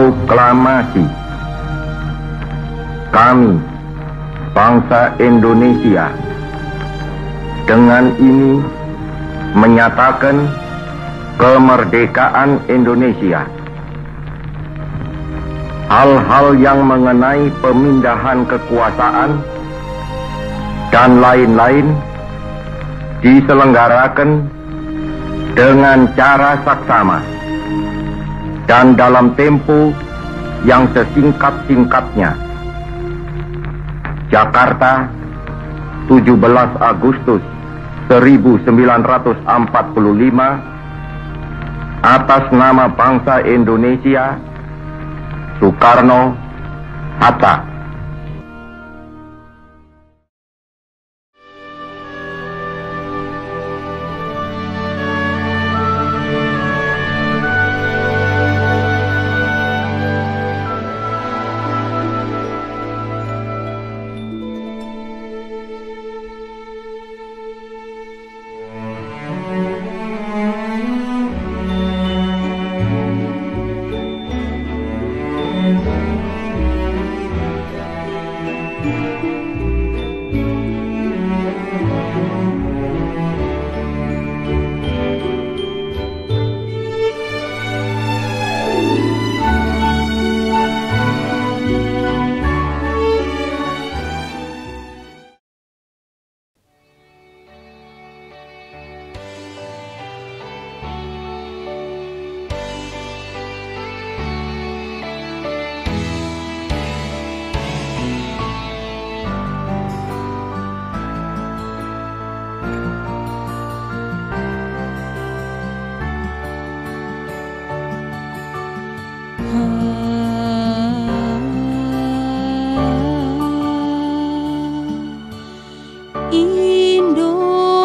Proklamasi. Kami, bangsa Indonesia, dengan ini menyatakan kemerdekaan Indonesia. Hal-hal yang mengenai pemindahan kekuasaan dan lain-lain diselenggarakan dengan cara saksama dan dalam tempo yang sesingkat-singkatnya. Jakarta, 17 Agustus 1945, atas nama bangsa Indonesia, Soekarno-Hatta.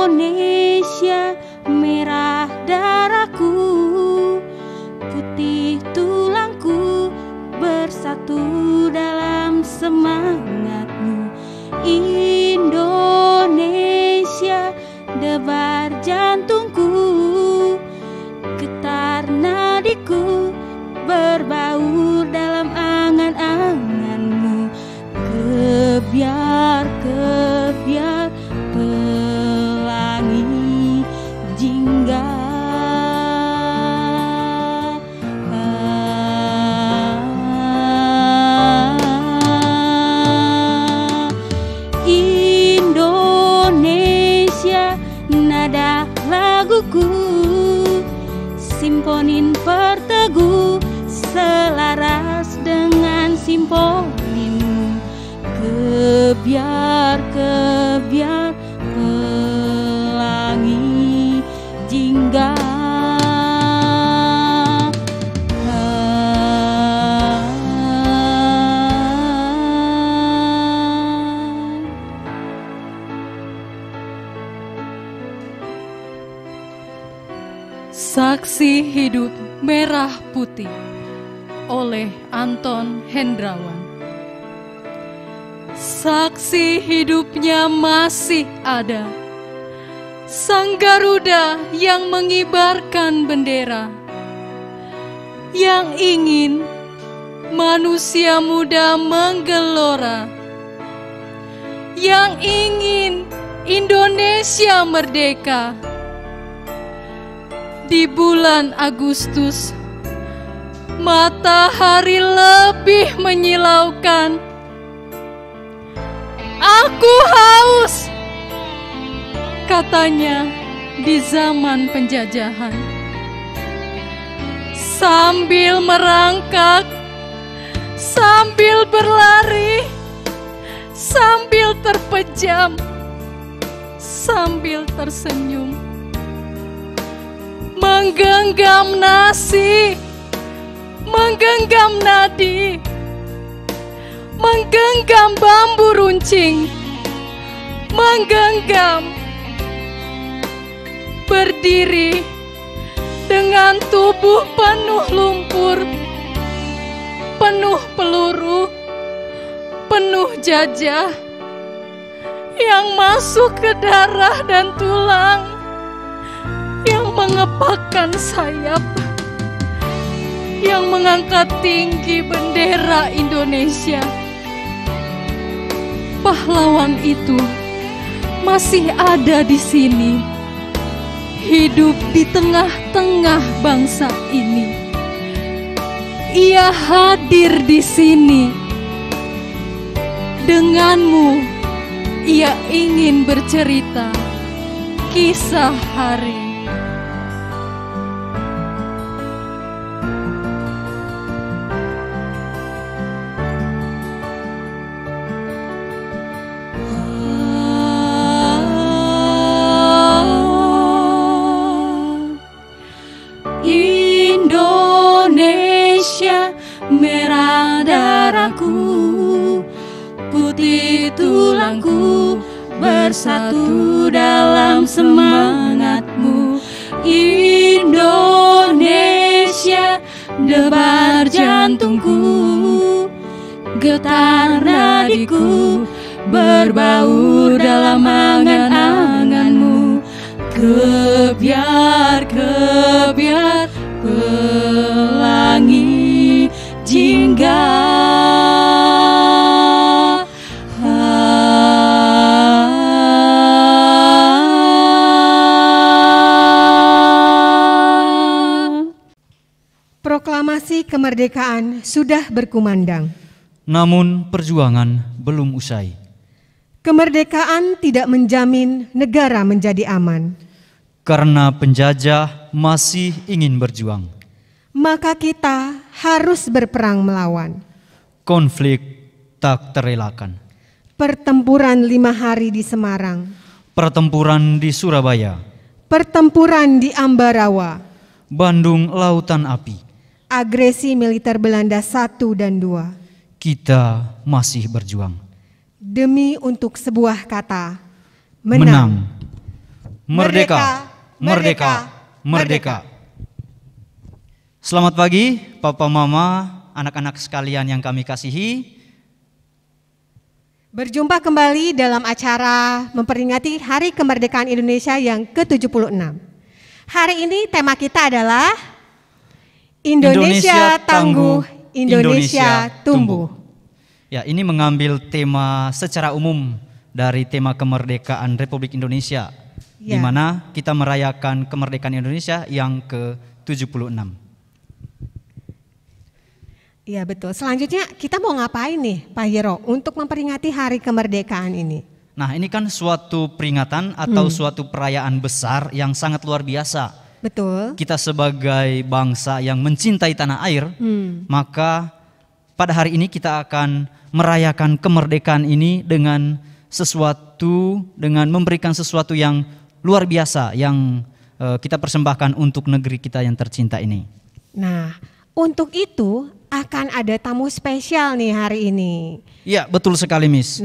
Indonesia, merah darahku, putih tulangku, bersatu dalam semangatmu. Indonesia, debar jantungku, getar nadiku, berbaur dalam angan-anganmu. Kebiar pelangi jingga, Indonesia, nada laguku, simponin perteguh, selaras dengan simponimu. Kebiar pelangi jingga, Saksi Hidup Merah Putih oleh Anton Hendrawan. Saksi hidupnya masih ada, Sang Garuda yang mengibarkan bendera, yang ingin manusia muda menggelora, yang ingin Indonesia merdeka. Di bulan Agustus, matahari lebih menyilaukan. Aku haus, katanya di zaman penjajahan. Sambil merangkak, sambil berlari, sambil terpejam, sambil tersenyum, menggenggam nasi, menggenggam nadi, menggenggam bambu runcing, menggenggam, berdiri dengan tubuh penuh lumpur, penuh peluru, penuh jajah yang masuk ke darah dan tulang, yang mengepakkan sayap, yang mengangkat tinggi bendera Indonesia. Pahlawan itu masih ada di sini, hidup di tengah-tengah bangsa ini. Ia hadir di sini. Denganmu, ia ingin bercerita kisah hari. Indonesia, merah darahku, putih tulangku, bersatu dalam semangatmu. Indonesia, debar jantungku, getar nadiku, berbaur dalam angan-anganmu. Kebiar pelangi jingga, proklamasi kemerdekaan sudah berkumandang. Namun perjuangan belum usai. Kemerdekaan tidak menjamin negara menjadi aman. Karena penjajah masih ingin berjuang. Maka kita harus berperang melawan. Konflik tak terelakkan. Pertempuran 5 hari di Semarang. Pertempuran di Surabaya. Pertempuran di Ambarawa. Bandung Lautan Api. Agresi militer Belanda 1 dan 2. Kita masih berjuang. Demi untuk sebuah kata. Menang. Merdeka. Merdeka. Merdeka. Selamat pagi Papa Mama, anak-anak sekalian yang kami kasihi. Berjumpa kembali dalam acara memperingati Hari Kemerdekaan Indonesia yang ke-76. Hari ini tema kita adalah Indonesia Tangguh, Indonesia Tumbuh. Ya, ini mengambil tema secara umum dari tema kemerdekaan Republik Indonesia, di mana kita merayakan kemerdekaan Indonesia yang ke-76. Iya betul. Selanjutnya kita mau ngapain nih Pak Hiro untuk memperingati Hari Kemerdekaan ini? Nah, ini kan suatu peringatan atau suatu perayaan besar yang sangat luar biasa. Betul. Kita sebagai bangsa yang mencintai tanah air, maka pada hari ini kita akan merayakan kemerdekaan ini dengan memberikan sesuatu yang luar biasa yang kita persembahkan untuk negeri kita yang tercinta ini. Nah, untuk itu akan ada tamu spesial nih hari ini. Iya, betul sekali, Miss.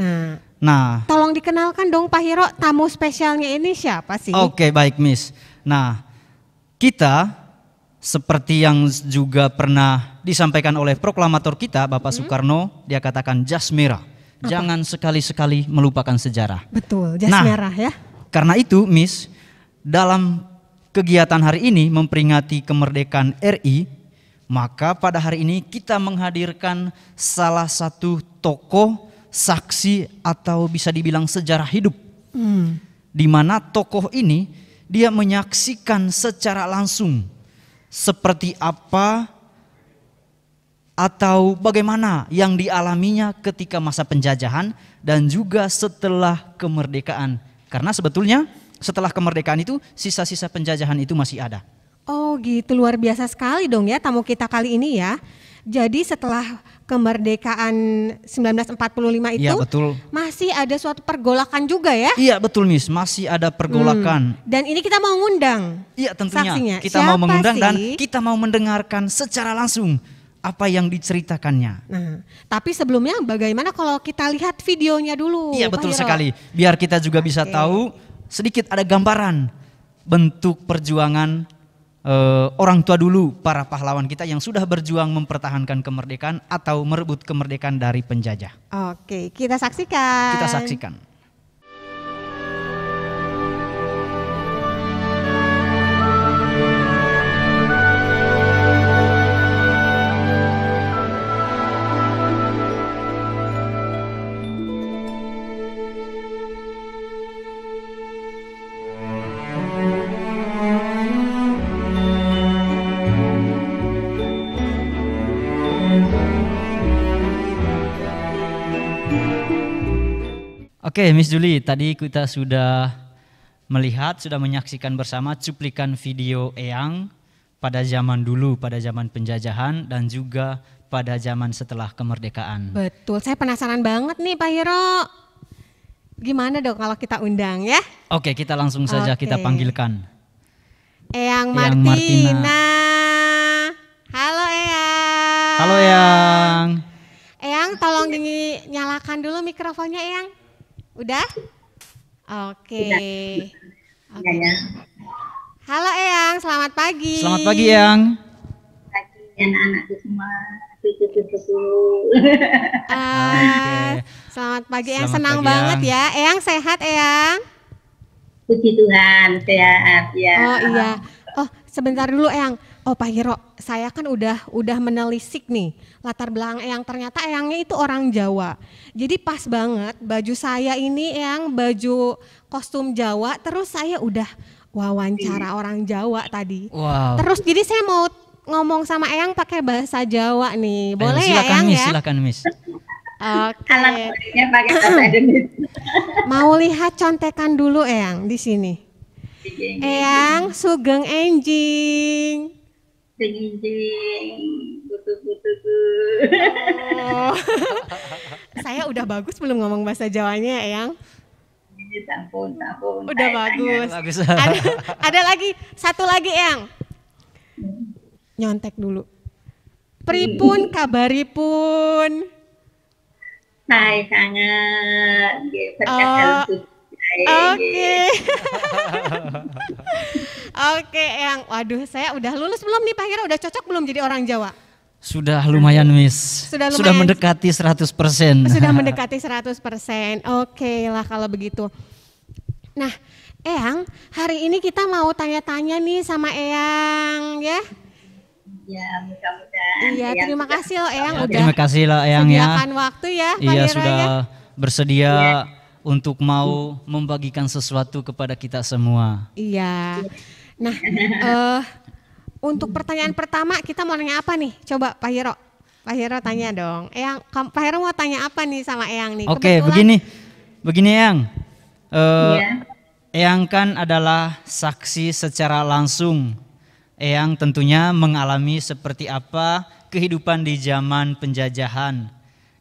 Nah, tolong dikenalkan dong Pak Hiro, tamu spesialnya ini siapa sih? Oke, baik, Miss. Nah, kita seperti yang juga pernah disampaikan oleh proklamator kita, Bapak Soekarno, dia katakan jas merah. Jangan sekali-sekali melupakan sejarah. Betul, jas merah ya. Karena itu, Miss, dalam kegiatan hari ini memperingati kemerdekaan RI, maka pada hari ini kita menghadirkan salah satu tokoh, saksi atau bisa dibilang sejarah hidup. Di mana tokoh ini dia menyaksikan secara langsung seperti apa atau bagaimana yang dialaminya ketika masa penjajahan dan juga setelah kemerdekaan. Karena sebetulnya setelah kemerdekaan itu sisa-sisa penjajahan itu masih ada. Oh gitu, luar biasa sekali dong ya tamu kita kali ini ya. Jadi setelah kemerdekaan 1945 itu ya, betul. Masih ada suatu pergolakan juga ya? Iya betul Miss, masih ada pergolakan. Dan ini kita mau ngundang. Iya tentunya, saksinya. Kita mau mengundang dan kita mau mendengarkan secara langsung apa yang diceritakannya. Nah, tapi sebelumnya bagaimana kalau kita lihat videonya dulu? Iya betul sekali, biar kita juga bisa tahu sedikit ada gambaran bentuk perjuangan orang tua dulu, para pahlawan kita yang sudah berjuang mempertahankan kemerdekaan atau merebut kemerdekaan dari penjajah. Oke, kita saksikan. Kita saksikan. Oke, Miss Julie, tadi kita sudah melihat, sudah menyaksikan bersama cuplikan video Eyang pada zaman dulu, pada zaman penjajahan dan juga pada zaman setelah kemerdekaan. Betul, saya penasaran banget nih Pak Hiro. Gimana dong kalau kita undang ya? Oke, kita langsung saja kita panggilkan. Eyang Eyang Martina. Halo Eyang. Halo Eyang. Eyang tolong dinyalakan dulu mikrofonnya Eyang. Udah? Oke. Oke. Halo Eyang, selamat pagi. Selamat pagi Eyang. Pagi anak-anakku semua. Selamat pagi Eyang, Selamat senang pagi, banget Eyang. ya. Eyang sehat Eyang? Puji Tuhan, sehat ya. Oh iya. Oh sebentar dulu Eyang. Oh Pak Hiro, saya kan udah menelisik nih latar belakang Eyang. Ternyata Eyangnya itu orang Jawa. Jadi pas banget baju saya ini Eyang baju kostum Jawa. Terus saya udah wawancara orang Jawa tadi. Wow. Terus jadi saya mau ngomong sama Eyang pakai bahasa Jawa nih. Boleh ya silakan, Eyang Miss, ya? Silakan Miss. Oke. Alat kodenya pakai bahasa Indonesia. Mau lihat contekan dulu Eyang di sini. Eyang sugeng enjing. Ding-ding, butuh-butuh. Oh. Saya udah bagus belum ngomong bahasa Jawanya Eyang? Ampun. Udah bagus. Bagus. Ada lagi, satu lagi Eyang. Nyontek dulu. Pripun kabaripun? Saya sangat berkat Oh, dalam tubuh saya. Oke. Oke Eyang, waduh saya udah lulus belum nih Pak Hiro? Udah cocok belum jadi orang Jawa? Sudah lumayan Miss. Sudah lumayan. Sudah mendekati 100%. Sudah mendekati 100%. Oke lah kalau begitu. Nah, Eyang, hari ini kita mau tanya-tanya nih sama Eyang ya. Ya, mudah-mudahan. Iya, terima kasih loh Eyang Ya, udah terima kasih lah Eyang ya. sediakan waktu ya Pak Iya Hiro sudah ya. bersedia untuk mau membagikan sesuatu kepada kita semua. Iya. Nah, untuk pertanyaan pertama kita mau nanya apa nih? Coba Pak Hiro. Pak Hiro tanya dong. Eyang, Pak Hiro mau tanya apa nih sama Eyang nih? Oke, begini Eyang. Iya. Eyang kan adalah saksi secara langsung. Eyang tentunya mengalami seperti apa kehidupan di zaman penjajahan.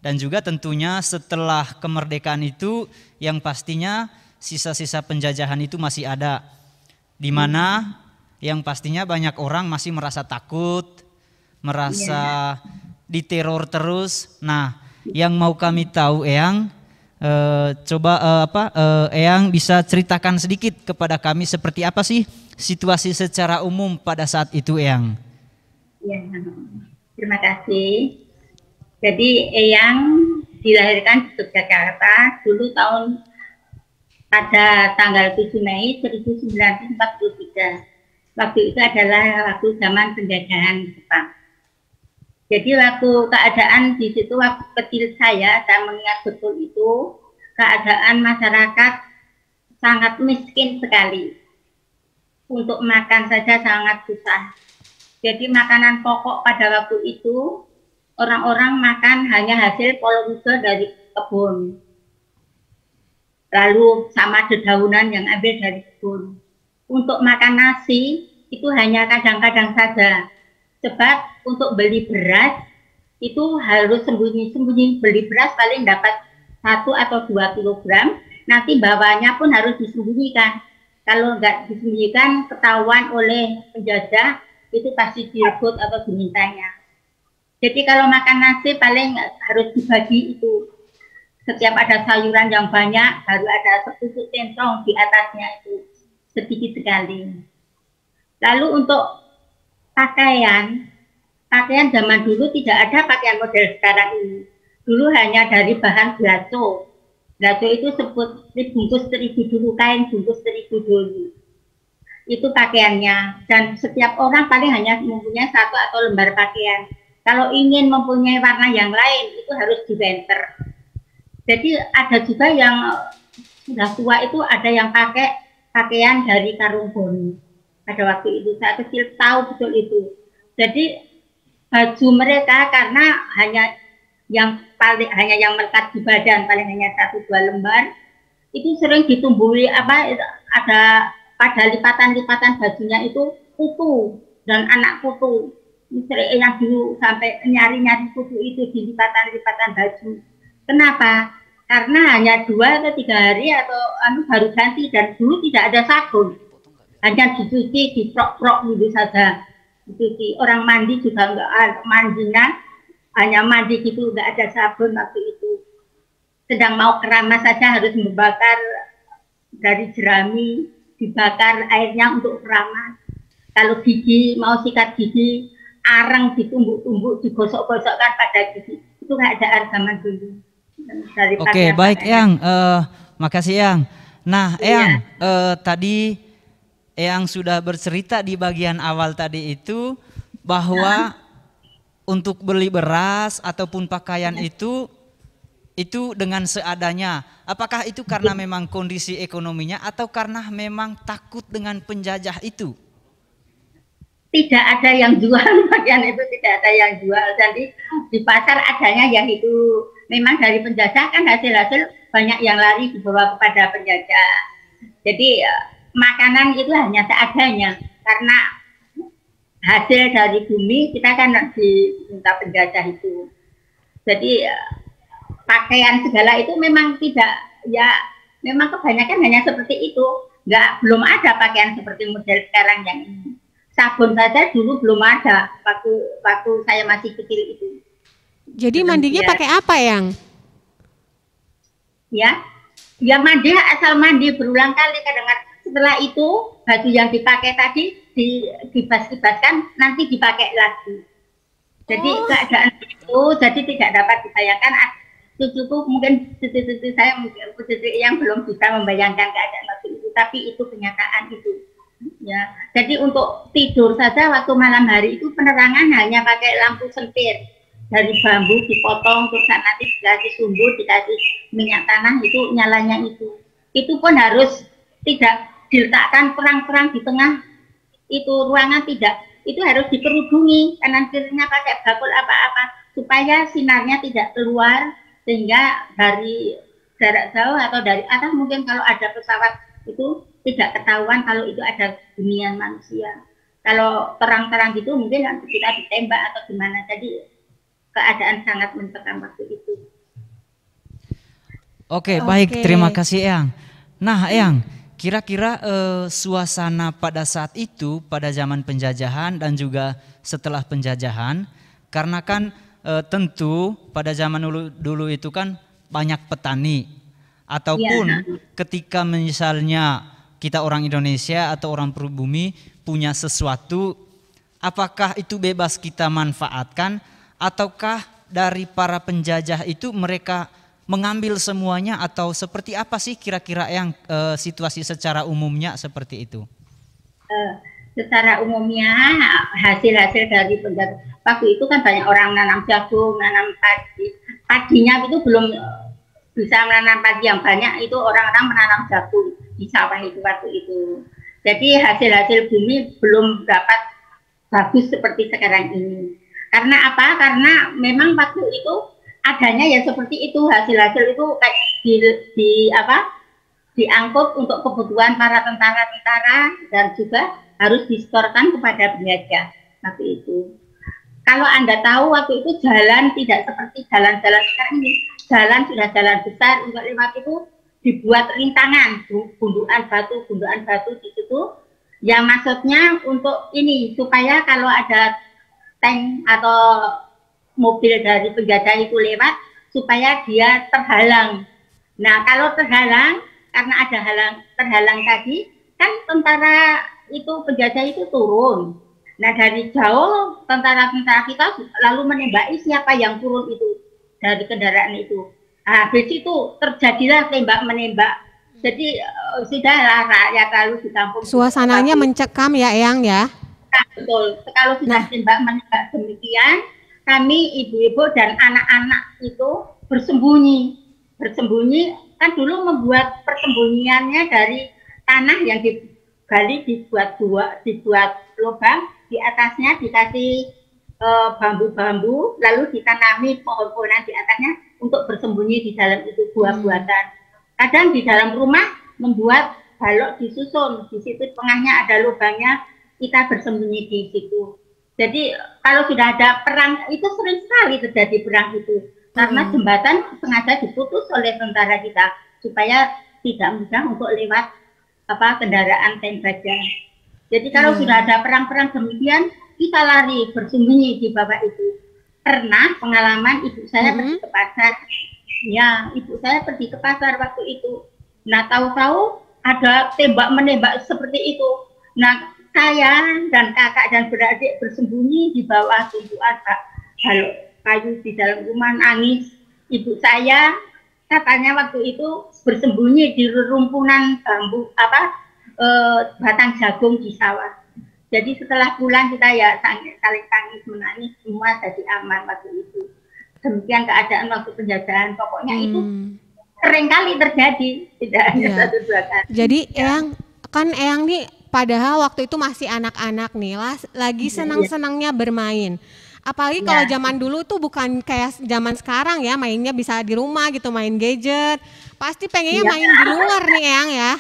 Dan juga tentunya setelah kemerdekaan itu yang pastinya sisa-sisa penjajahan itu masih ada. Di mana yang pastinya banyak orang masih merasa takut, merasa diteror terus. Nah, yang mau kami tahu Eyang, Eyang bisa ceritakan sedikit kepada kami seperti apa sih situasi secara umum pada saat itu Eyang? Ya, terima kasih. Jadi Eyang dilahirkan di Yogyakarta dulu pada tanggal 7 Mei 1943. Waktu itu adalah waktu zaman penjajahan Jepang. Jadi waktu keadaan di situ waktu kecil saya mengingat betul itu keadaan masyarakat sangat miskin sekali. Untuk makan saja sangat susah. Jadi makanan pokok pada waktu itu orang-orang makan hanya hasil poloniga dari kebun. Lalu sama dedaunan yang ambil dari kebun. Untuk makan nasi itu hanya kadang-kadang saja. Sebab untuk beli beras itu harus sembunyi-sembunyi. Beli beras paling dapat 1 atau 2 kilogram. Nanti bawahnya pun harus disembunyikan. Kalau nggak disembunyikan ketahuan oleh penjajah itu pasti direbut atau dimintanya. Jadi kalau makan nasi paling harus dibagi itu. Setiap ada sayuran yang banyak, baru ada sepucuk centong di atasnya itu. Sedikit sekali. Lalu untuk pakaian zaman dulu tidak ada pakaian model sekarang ini. Dulu hanya dari bahan blato. Blato itu bungkus terigu dulu, kain bungkus terigu dulu. Itu pakaiannya. Dan setiap orang paling hanya mempunyai 1 atau lembar pakaian. Kalau ingin mempunyai warna yang lain, itu harus dibenter. Jadi ada juga yang sudah tua itu ada yang pakai pakaian dari karung boni. Pada waktu itu saya kecil tahu betul itu. Jadi baju mereka karena hanya yang melekat di badan paling hanya 1-2 lembar itu sering ditumbuhi ada pada lipatan-lipatan bajunya itu kutu dan anak kutu. Sering yang dulu sampai nyari-nyari kutu itu di lipatan-lipatan baju. Kenapa? Karena hanya 2 atau 3 hari atau baru ganti dan dulu tidak ada sabun. Hanya dicuci, diprok-prok gitu saja. Dicuci. Orang mandi juga enggak, mandinya hanya mandi gitu, enggak ada sabun waktu itu. Sedang mau keramas saja harus membakar dari jerami, dibakar airnya untuk keramas. Kalau gigi, mau sikat gigi, arang ditumbuk-tumbuk, digosok-gosokkan pada gigi. Itu enggak ada zaman dulu. Oke, baik Eyang, makasih Eyang. Nah Eyang, tadi Eyang sudah bercerita di bagian awal tadi itu bahwa untuk beli beras ataupun pakaian itu dengan seadanya. Apakah itu karena memang kondisi ekonominya atau karena memang takut dengan penjajah itu? Tidak ada yang jual pakaian itu, tidak ada yang jual. Jadi di pasar adanya yang itu memang dari penjajah kan hasil-hasil banyak yang lari dibawa kepada penjajah. Jadi makanan itu hanya seadanya karena hasil dari bumi kita kan diminta penjajah itu. Jadi pakaian segala itu memang tidak, ya memang kebanyakan hanya seperti itu. Belum ada pakaian seperti model sekarang yang ini. Sabun saja dulu belum ada waktu saya masih kecil itu. Jadi mandinya pakai apa Yang? Ya mandi asal mandi berulang kali kadang-kadang. Setelah itu baju yang dipakai tadi dibas-baskan nanti dipakai lagi. Jadi keadaan itu jadi tidak dapat dibayangkan. Cucuku mungkin cucu saya yang belum bisa membayangkan keadaan waktu itu, tapi itu kenyataan itu. Ya, jadi untuk tidur saja waktu malam hari itu penerangan hanya pakai lampu sentir dari bambu dipotong terus nanti dikasih sumbu, dikasih minyak tanah itu nyalanya itu. Itu pun harus tidak diletakkan perang-perang di tengah itu ruangan, tidak. Itu harus dikerudungi kanan kirinya pakai bakul apa-apa supaya sinarnya tidak keluar sehingga dari jarak jauh atau dari atas mungkin kalau ada pesawat itu tidak ketahuan kalau itu ada hunian manusia. Kalau terang-terang gitu mungkin kita ditembak atau gimana. Jadi keadaan sangat mencekam waktu itu. Oke, baik, terima kasih Eyang. Nah Eyang, kira-kira suasana pada saat itu, pada zaman penjajahan dan juga setelah penjajahan, karena kan tentu pada zaman dulu itu kan banyak petani, ataupun ketika misalnya kita orang Indonesia atau orang pribumi punya sesuatu, apakah itu bebas kita manfaatkan ataukah dari para penjajah itu mereka mengambil semuanya atau seperti apa sih kira-kira yang situasi secara umumnya seperti itu? Secara umumnya hasil-hasil dari penjajah waktu itu kan banyak orang menanam jagung, menanam padi. Padinya itu belum bisa menanam padi yang banyak, itu orang-orang menanam jagung di sawah itu waktu itu. Jadi hasil-hasil bumi belum dapat bagus seperti sekarang ini. Karena apa? Karena memang waktu itu adanya ya seperti itu, hasil-hasil itu kayak diangkut untuk kebutuhan para tentara-tentara dan juga harus disetorkan kepada penjajah waktu itu. Kalau Anda tahu waktu itu jalan tidak seperti jalan-jalan sekarang ini. Jalan sudah jalan besar, untuk lewat itu dibuat rintangan, gundukan batu di situ. Yang maksudnya untuk ini supaya kalau ada tank atau mobil dari penjajah itu lewat, supaya dia terhalang. Nah kalau terhalang, karena ada terhalang tadi, kan tentara itu penjajah itu turun. Nah dari jauh tentara-tentara kita lalu menembaki siapa yang turun itu dari kendaraan itu. Habis itu terjadilah tembak-menembak. Jadi sudahlah rakyat lalu di kampung. Suasananya mencekam ya Eyang ya? Betul. Kalau sudah tembak-menembak demikian, kami ibu-ibu dan anak-anak itu bersembunyi. Bersembunyi kan dulu membuat persembunyiannya dari tanah yang digali, dibuat lubang, di atasnya dikasih bambu-bambu, lalu ditanami pohon-pohonan di atasnya untuk bersembunyi di dalam itu buah-buahan. Kadang di dalam rumah membuat balok disusun, di situ tengahnya ada lubangnya, kita bersembunyi di situ. Jadi kalau sudah ada perang, itu sering sekali terjadi perang itu. Karena jembatan sengaja diputus oleh tentara kita supaya tidak mudah untuk lewat kendaraan tank baja. Jadi kalau sudah ada perang-perang demikian, kita lari bersembunyi di bawah itu. Pernah pengalaman ibu saya pergi ke pasar. Ya, ibu saya pergi ke pasar waktu itu. Nah, tahu-tahu ada tembak-menembak seperti itu. Nah, saya dan kakak dan beradik bersembunyi di bawah tumpuan balok kayu di dalam rumah, nangis. Ibu saya katanya waktu itu bersembunyi di rerumpunan bambu batang jagung di sawah. Jadi setelah pulang kita ya saling tangis menangis, semua jadi aman waktu itu. Demikian keadaan waktu penjajahan. Pokoknya itu sering kali terjadi, tidak hanya satu dua kali. Jadi Eyang nih padahal waktu itu masih anak-anak nih, lagi senang-senangnya bermain. Apalagi kalau zaman dulu tuh bukan kayak zaman sekarang ya, mainnya bisa di rumah gitu, main gadget. Pasti pengennya main di luar nih Eyang ya.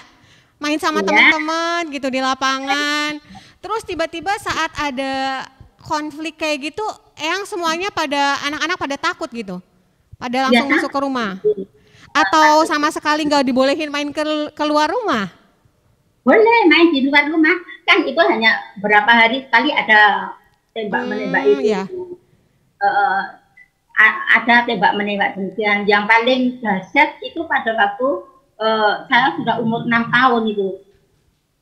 Main sama teman-teman gitu di lapangan. Terus tiba-tiba saat ada konflik kayak gitu, Eyang semuanya anak-anak pada takut gitu. Pada langsung masuk ke rumah. Atau sama sekali nggak dibolehin main keluar rumah? Boleh main di luar rumah. Kan itu hanya berapa hari sekali ada tembak-menembak itu. Iya. Ada tembak-menembak demikian. Yang paling dahsyat itu pada waktu saya sudah umur 6 tahun itu.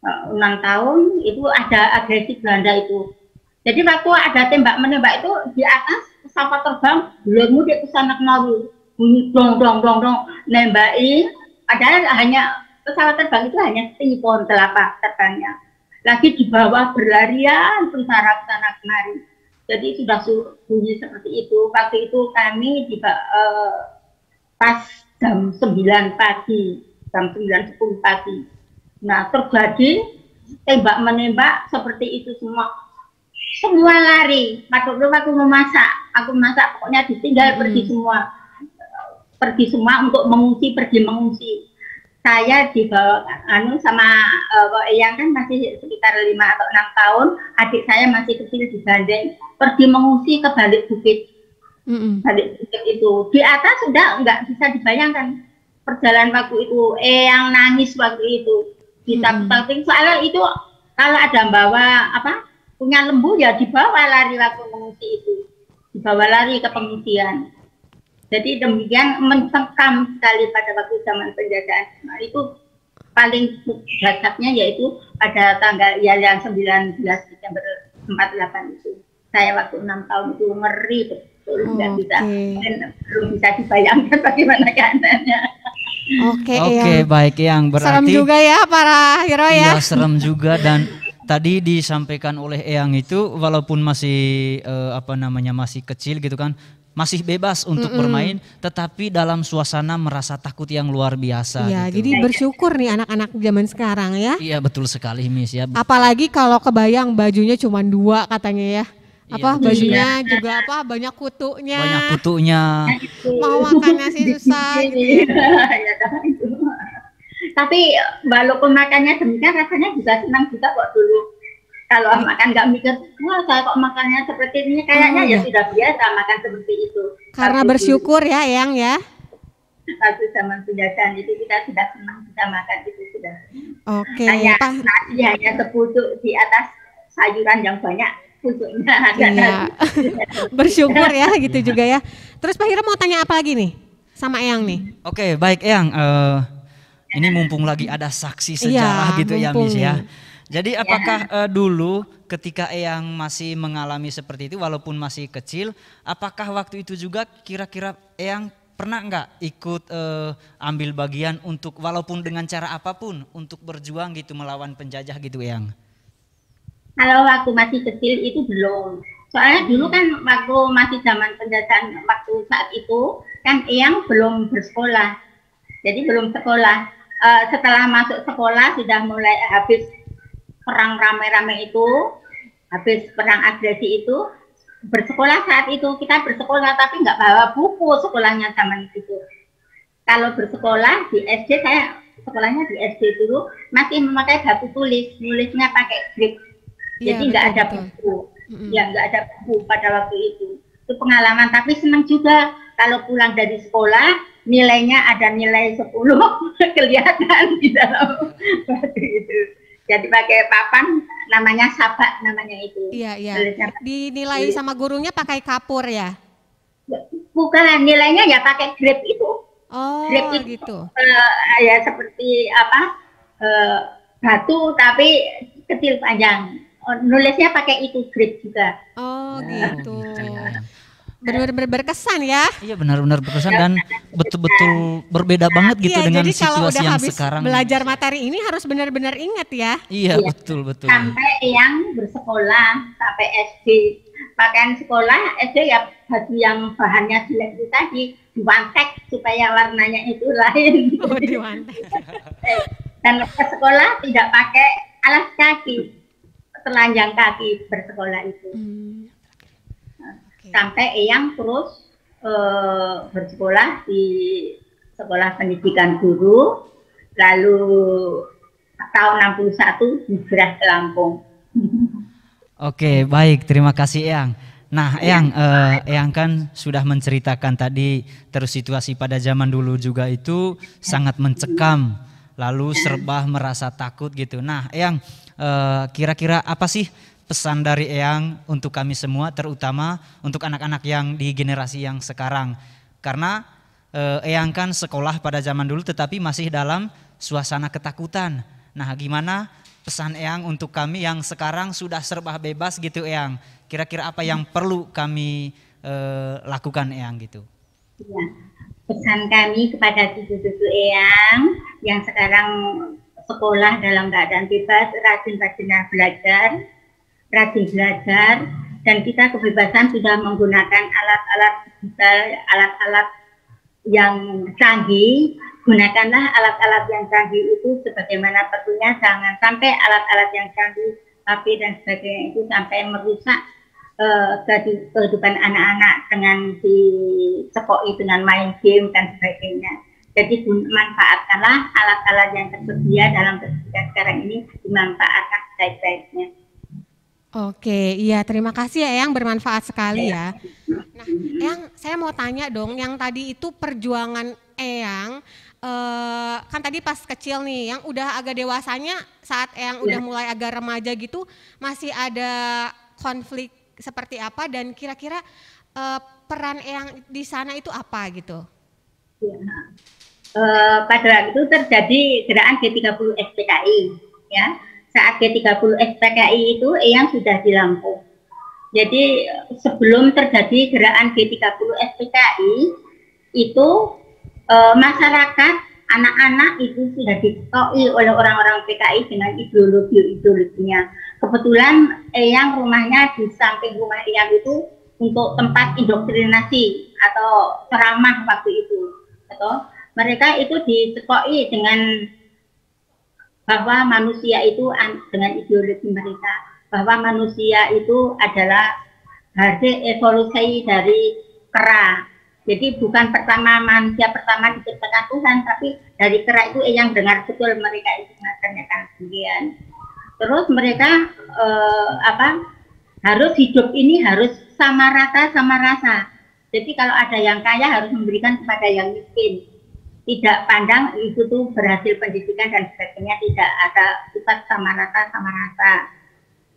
6 tahun itu ada agresi Belanda itu. Jadi waktu ada tembak-menembak itu di atas pesawat terbang, belum mudik ke sana kemari. Bunyi dong dong dong dong nembaki. Padahal hanya pesawat terbang itu hanya setinggi pohon kelapa terbangnya. Lagi di bawah berlarian tentara ke sana kemari. Jadi sudah bunyi seperti itu. Waktu itu kami pas jam 9 pagi, jam 9:10 pagi. Nah, terjadi tembak-menembak seperti itu semua. Semua lari. Waktu itu aku memasak, pokoknya ditinggal pergi semua untuk pergi mengungsi. Saya dibawa sama Eyang kan masih sekitar 5 atau 6 tahun, adik saya masih kecil di Bandeng, pergi mengungsi ke balik bukit. Balik bukit itu di atas sudah nggak bisa dibayangkan perjalanan waktu itu. Eyang nangis waktu itu di samping soalnya itu kalau ada bawa punya lembu ya dibawa lari waktu mengungsi itu, dibawa lari ke pengungsian. Jadi demikian mencengkam sekali pada waktu zaman penjajahan. Nah, itu paling dahsyatnya yaitu pada tanggal yang 19 Desember 48 itu. Saya waktu 6 tahun itu ngeri betul, belum bisa dibayangkan bagaimana keadaannya. Oke, baik Eyang, berarti serem juga ya para hero ya. Iya, serem juga. Dan tadi disampaikan oleh Eyang itu walaupun masih masih kecil gitu kan, masih bebas untuk bermain, tetapi dalam suasana merasa takut yang luar biasa. Iya, gitu. jadi bersyukur nih anak-anak zaman sekarang ya. Iya, betul sekali Miss ya. Apalagi kalau kebayang bajunya cuma 2 katanya ya. Bajunya juga banyak kutunya. Banyak kutunya. Mau makan nasi susah gitu ya. Tapi walaupun makannya demikian rasanya juga senang juga kok dulu. Kalau makan nggak mikir, wah saya kok makannya seperti ini, kayaknya ya sudah biasa makan seperti itu. Karena bersyukur ya Eyang ya. Waktu zaman penjajahan itu kita sudah senang bisa makan itu sudah. Oke. Nasi hanya sepucuk di atas sayuran yang banyak pucuknya ada. Iya. Bersyukur ya gitu juga ya. Terus Pak Hira mau tanya apa lagi nih sama Eyang nih? Oke, baik Eyang. Ini mumpung lagi ada saksi sejarah gitu ya Miss ya. Jadi apakah dulu ketika Eyang masih mengalami seperti itu walaupun masih kecil, apakah waktu itu juga kira-kira Eyang pernah nggak ikut ambil bagian untuk walaupun dengan cara apapun untuk berjuang gitu melawan penjajah gitu Eyang? Kalau waktu masih kecil itu belum. Soalnya dulu kan waktu masih zaman penjajahan waktu saat itu kan Eyang belum bersekolah. Jadi belum sekolah. Setelah masuk sekolah sudah mulai habis perang rame-rame itu, habis perang agresi itu, bersekolah saat itu kita bersekolah tapi nggak bawa buku sekolahnya zaman itu. Kalau bersekolah di SD, saya sekolahnya di SD dulu masih memakai batu tulis, nulisnya pakai grip. Jadi nggak ada buku, ya nggak ada buku pada waktu itu. Itu pengalaman, tapi senang juga kalau pulang dari sekolah nilainya ada nilai 10 kelihatan di dalam batu itu. Jadi pakai papan namanya sabak namanya itu. Iya, iya. Dinilai sama gurunya pakai kapur ya? Bukan, nilainya ya pakai grip itu. Oh, grip itu, gitu. Ya seperti apa? Batu tapi kecil panjang. Nulisnya pakai itu grip juga. Oh, gitu. Benar-benar berkesan ya. Iya, benar-benar berkesan dan betul-betul berbeda banget gitu iya, dengan jadi situasi kalau udah yang habis sekarang. Belajar materi ini harus benar-benar ingat ya. Iya, betul. Sampai yang bersekolah sampai SD, pakaian sekolah SD ya baju yang bahannya jelek itu tadi diwantek supaya warnanya itu lain. Oh, diwantek. Dan ke sekolah tidak pakai alas kaki, telanjang kaki bersekolah itu. Sampai Eyang terus bersekolah di Sekolah Pendidikan Guru, lalu tahun 61 hijrah ke Lampung. Oke, baik, terima kasih Eyang. Nah, Eyang, Eyang kan sudah menceritakan tadi terus situasi pada zaman dulu juga itu sangat mencekam, lalu serba merasa takut gitu. Nah, Eyang, kira-kira apa sih pesan dari Eyang untuk kami semua, terutama untuk anak-anak yang di generasi yang sekarang? Karena Eyang kan sekolah pada zaman dulu tetapi masih dalam suasana ketakutan. Nah, gimana pesan Eyang untuk kami yang sekarang sudah serba bebas gitu Eyang? Kira-kira apa yang perlu kami lakukan Eyang gitu? Ya, pesan kami kepada cucu-cucu Eyang yang sekarang sekolah dalam keadaan bebas, rajin-rajin belajar, dan kita kebebasan sudah menggunakan alat-alat digital, alat-alat yang canggih. Gunakanlah alat-alat yang canggih itu sebagaimana perlunya, jangan sampai alat-alat yang canggih HP dan sebagainya itu sampai merusak kehidupan anak-anak dengan disekoi dengan main game dan sebagainya. Jadi manfaatkanlah alat-alat yang tersedia dalam pendidikan sekarang ini, dimanfaatkan sebaik-baiknya. Oke, iya terima kasih ya Eyang, bermanfaat sekali ya. Nah, Eyang, saya mau tanya dong, yang tadi itu perjuangan Eyang, kan tadi pas kecil nih, yang udah agak dewasanya saat Eyang udah mulai agak remaja gitu, masih ada konflik seperti apa dan kira-kira peran Eyang di sana itu apa gitu? Ya. Pada waktu itu terjadi gerakan G30 SPKI, ya. Saat G30 SPKI itu Eyang sudah di Lampung. Jadi sebelum terjadi gerakan G30 SPKI itu masyarakat, anak-anak itu sudah diketahui oleh orang-orang PKI dengan ideologinya. Kebetulan Eyang rumahnya di samping rumah Eyang itu untuk tempat indoktrinasi atau ceramah waktu itu. Atau mereka itu diketahui dengan bahwa manusia itu dengan ideologi mereka, bahwa manusia itu adalah hasil evolusi dari kera. Jadi bukan manusia pertama diciptakan Tuhan, tapi dari kera itu yang dengar betul mereka itu menanyakan demikian. Terus mereka harus hidup ini harus sama rata sama rasa. Jadi kalau ada yang kaya harus memberikan kepada yang miskin. Tidak pandang itu tuh berhasil pendidikan dan sebagainya, tidak ada sifat sama rata.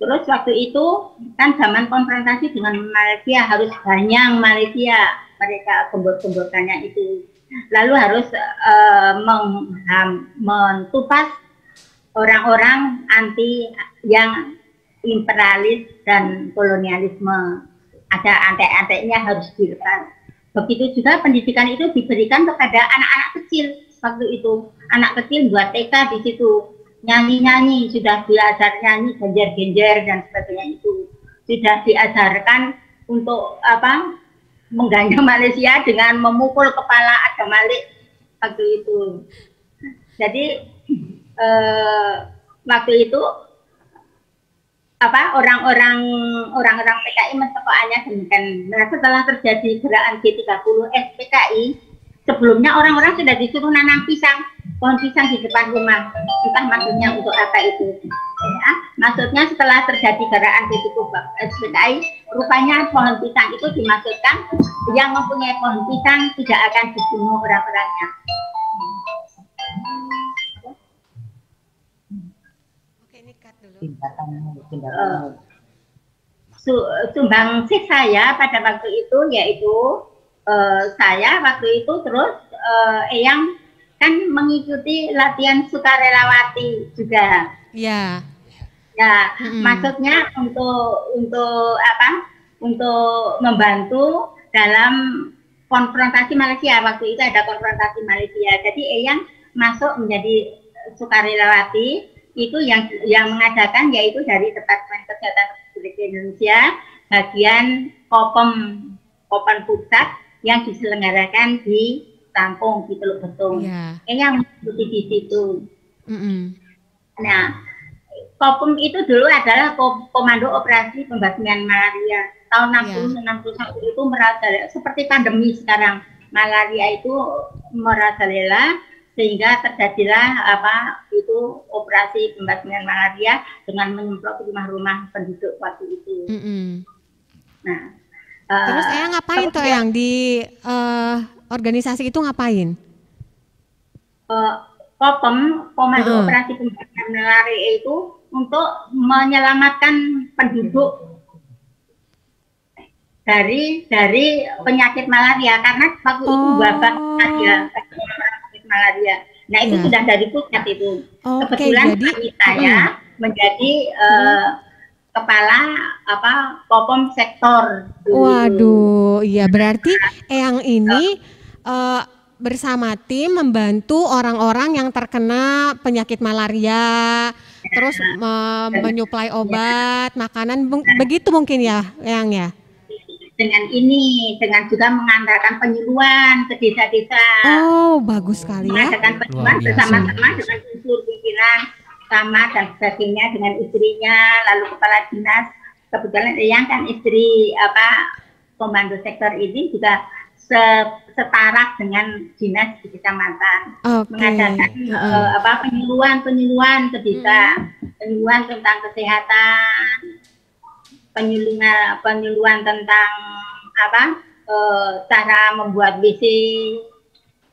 Terus waktu itu kan zaman konfrontasi dengan Malaysia, harus banyak Malaysia, mereka gembor-gemborkannya itu. Lalu harus mentupas orang-orang anti yang imperialis dan kolonialisme. Ada antek-anteknya harus dilepas. Begitu juga pendidikan itu diberikan kepada anak-anak kecil. Waktu itu anak kecil buat TK di situ, nyanyi-nyanyi, sudah diajar nyanyi, genjer-genjer dan sebagainya itu. Sudah diajarkan untuk mengganyang Malaysia dengan memukul kepala Ada Malik waktu itu. Jadi waktu itu orang-orang PKI mentokokannya demikian. Nah, setelah terjadi gerakan G30 SPKI, sebelumnya orang-orang sudah disuruh nanam pisang, pohon pisang di depan rumah. Entah maksudnya untuk apa itu. Ya, maksudnya setelah terjadi gerakan G30 SPKI, rupanya pohon pisang itu dimaksudkan yang mempunyai pohon pisang tidak akan dibunuh orang-orangnya. Sumbangsih saya pada waktu itu yaitu saya waktu itu terus Eyang kan mengikuti latihan sukarelawati juga. Ya. Ya, maksudnya untuk apa? Untuk membantu dalam konfrontasi Malaysia. Waktu itu ada konfrontasi Malaysia. Jadi Eyang masuk menjadi sukarelawati itu yang mengadakan yaitu dari Departemen Kesehatan Republik Indonesia bagian Kopem Pusat yang diselenggarakan di Lampung di Teluk Betung. Yeah. Yang mengikuti di situ. Nah, Kopem itu dulu adalah Komando Operasi Pembasmian Malaria. Tahun 60-61 itu merajalela seperti pandemi sekarang. Malaria itu merajalela sehingga terjadilah itu operasi pembasmian malaria dengan menyemprot rumah-rumah penduduk waktu itu. Nah, terus Eyang ngapain tuh Eyang di organisasi itu ngapain? Kopem, Komando Operasi Pembasmian Malaria itu untuk menyelamatkan penduduk dari penyakit malaria karena waktu itu wabah ada malaria. Nah itu sudah dari pusat itu. Kebetulan jadi, saya menjadi kepala Kopem sektor. Waduh, iya berarti Eyang ini bersama tim membantu orang-orang yang terkena penyakit malaria, terus menyuplai obat, makanan, begitu mungkin ya Eyang ya? Dengan juga mengantarkan penyuluhan ke desa-desa. Oh, bagus sekali ya. Mengadakan penyuluhan bersama-sama dengan unsur pimpinan, sama dan sebagainya dengan istrinya, lalu kepala dinas. Kebetulan Eyang kan istri komando sektor ini juga setara dengan dinas di kecamatan. Mengadakan penyuluhan ke desa, penyuluhan tentang kesehatan, penyuluhan tentang cara membuat WC,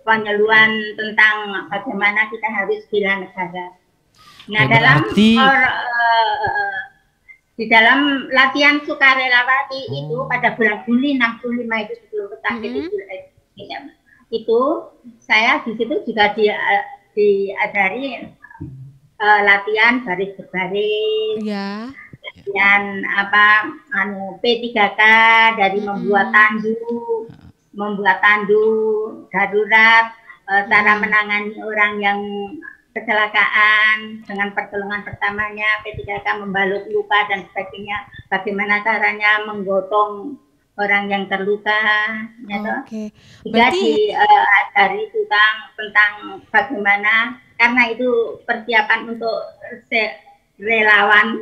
penyuluhan tentang bagaimana kita harus bela negara. Nah, di dalam latihan sukarelawati itu pada bulan Juli 65 itu sebelum terakhir itu saya di situ juga diajari latihan baris berbaris. Ya. Dan P3K dari membuat tandu darurat, cara menangani orang yang kecelakaan dengan pertolongan pertamanya, P3K membalut luka dan sebagainya, bagaimana caranya menggotong orang yang terluka, juga diajari tentang bagaimana karena itu persiapan untuk relawan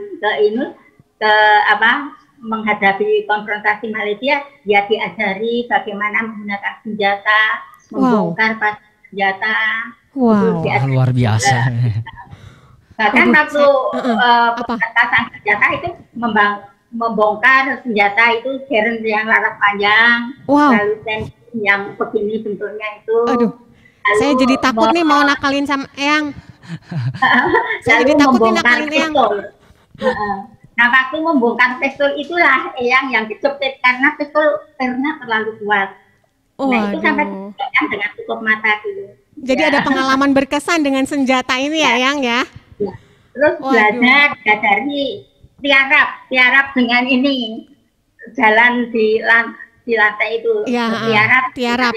menghadapi konfrontasi Malaysia, ya diajari bagaimana menggunakan senjata, membongkar senjata. Luar biasa. Bahkan waktu pembatasan senjata itu membongkar senjata itu keren yang laras panjang, lalu yang begini bentuknya itu. Aduh, saya jadi takut nih mau nakalin sama Eyang. Saya jadi takut nih nakalin Eyang. Nah, waktu membongkar pistol itulah Eyang yang kejepit karena pistolnya terlalu kuat. Nah, itu sampai dengan tutup mata dulu. Jadi ada pengalaman berkesan dengan senjata ini ya, Eyang ya? Terus belajar dari tiarap dengan ini jalan di lantai itu. Tiarap.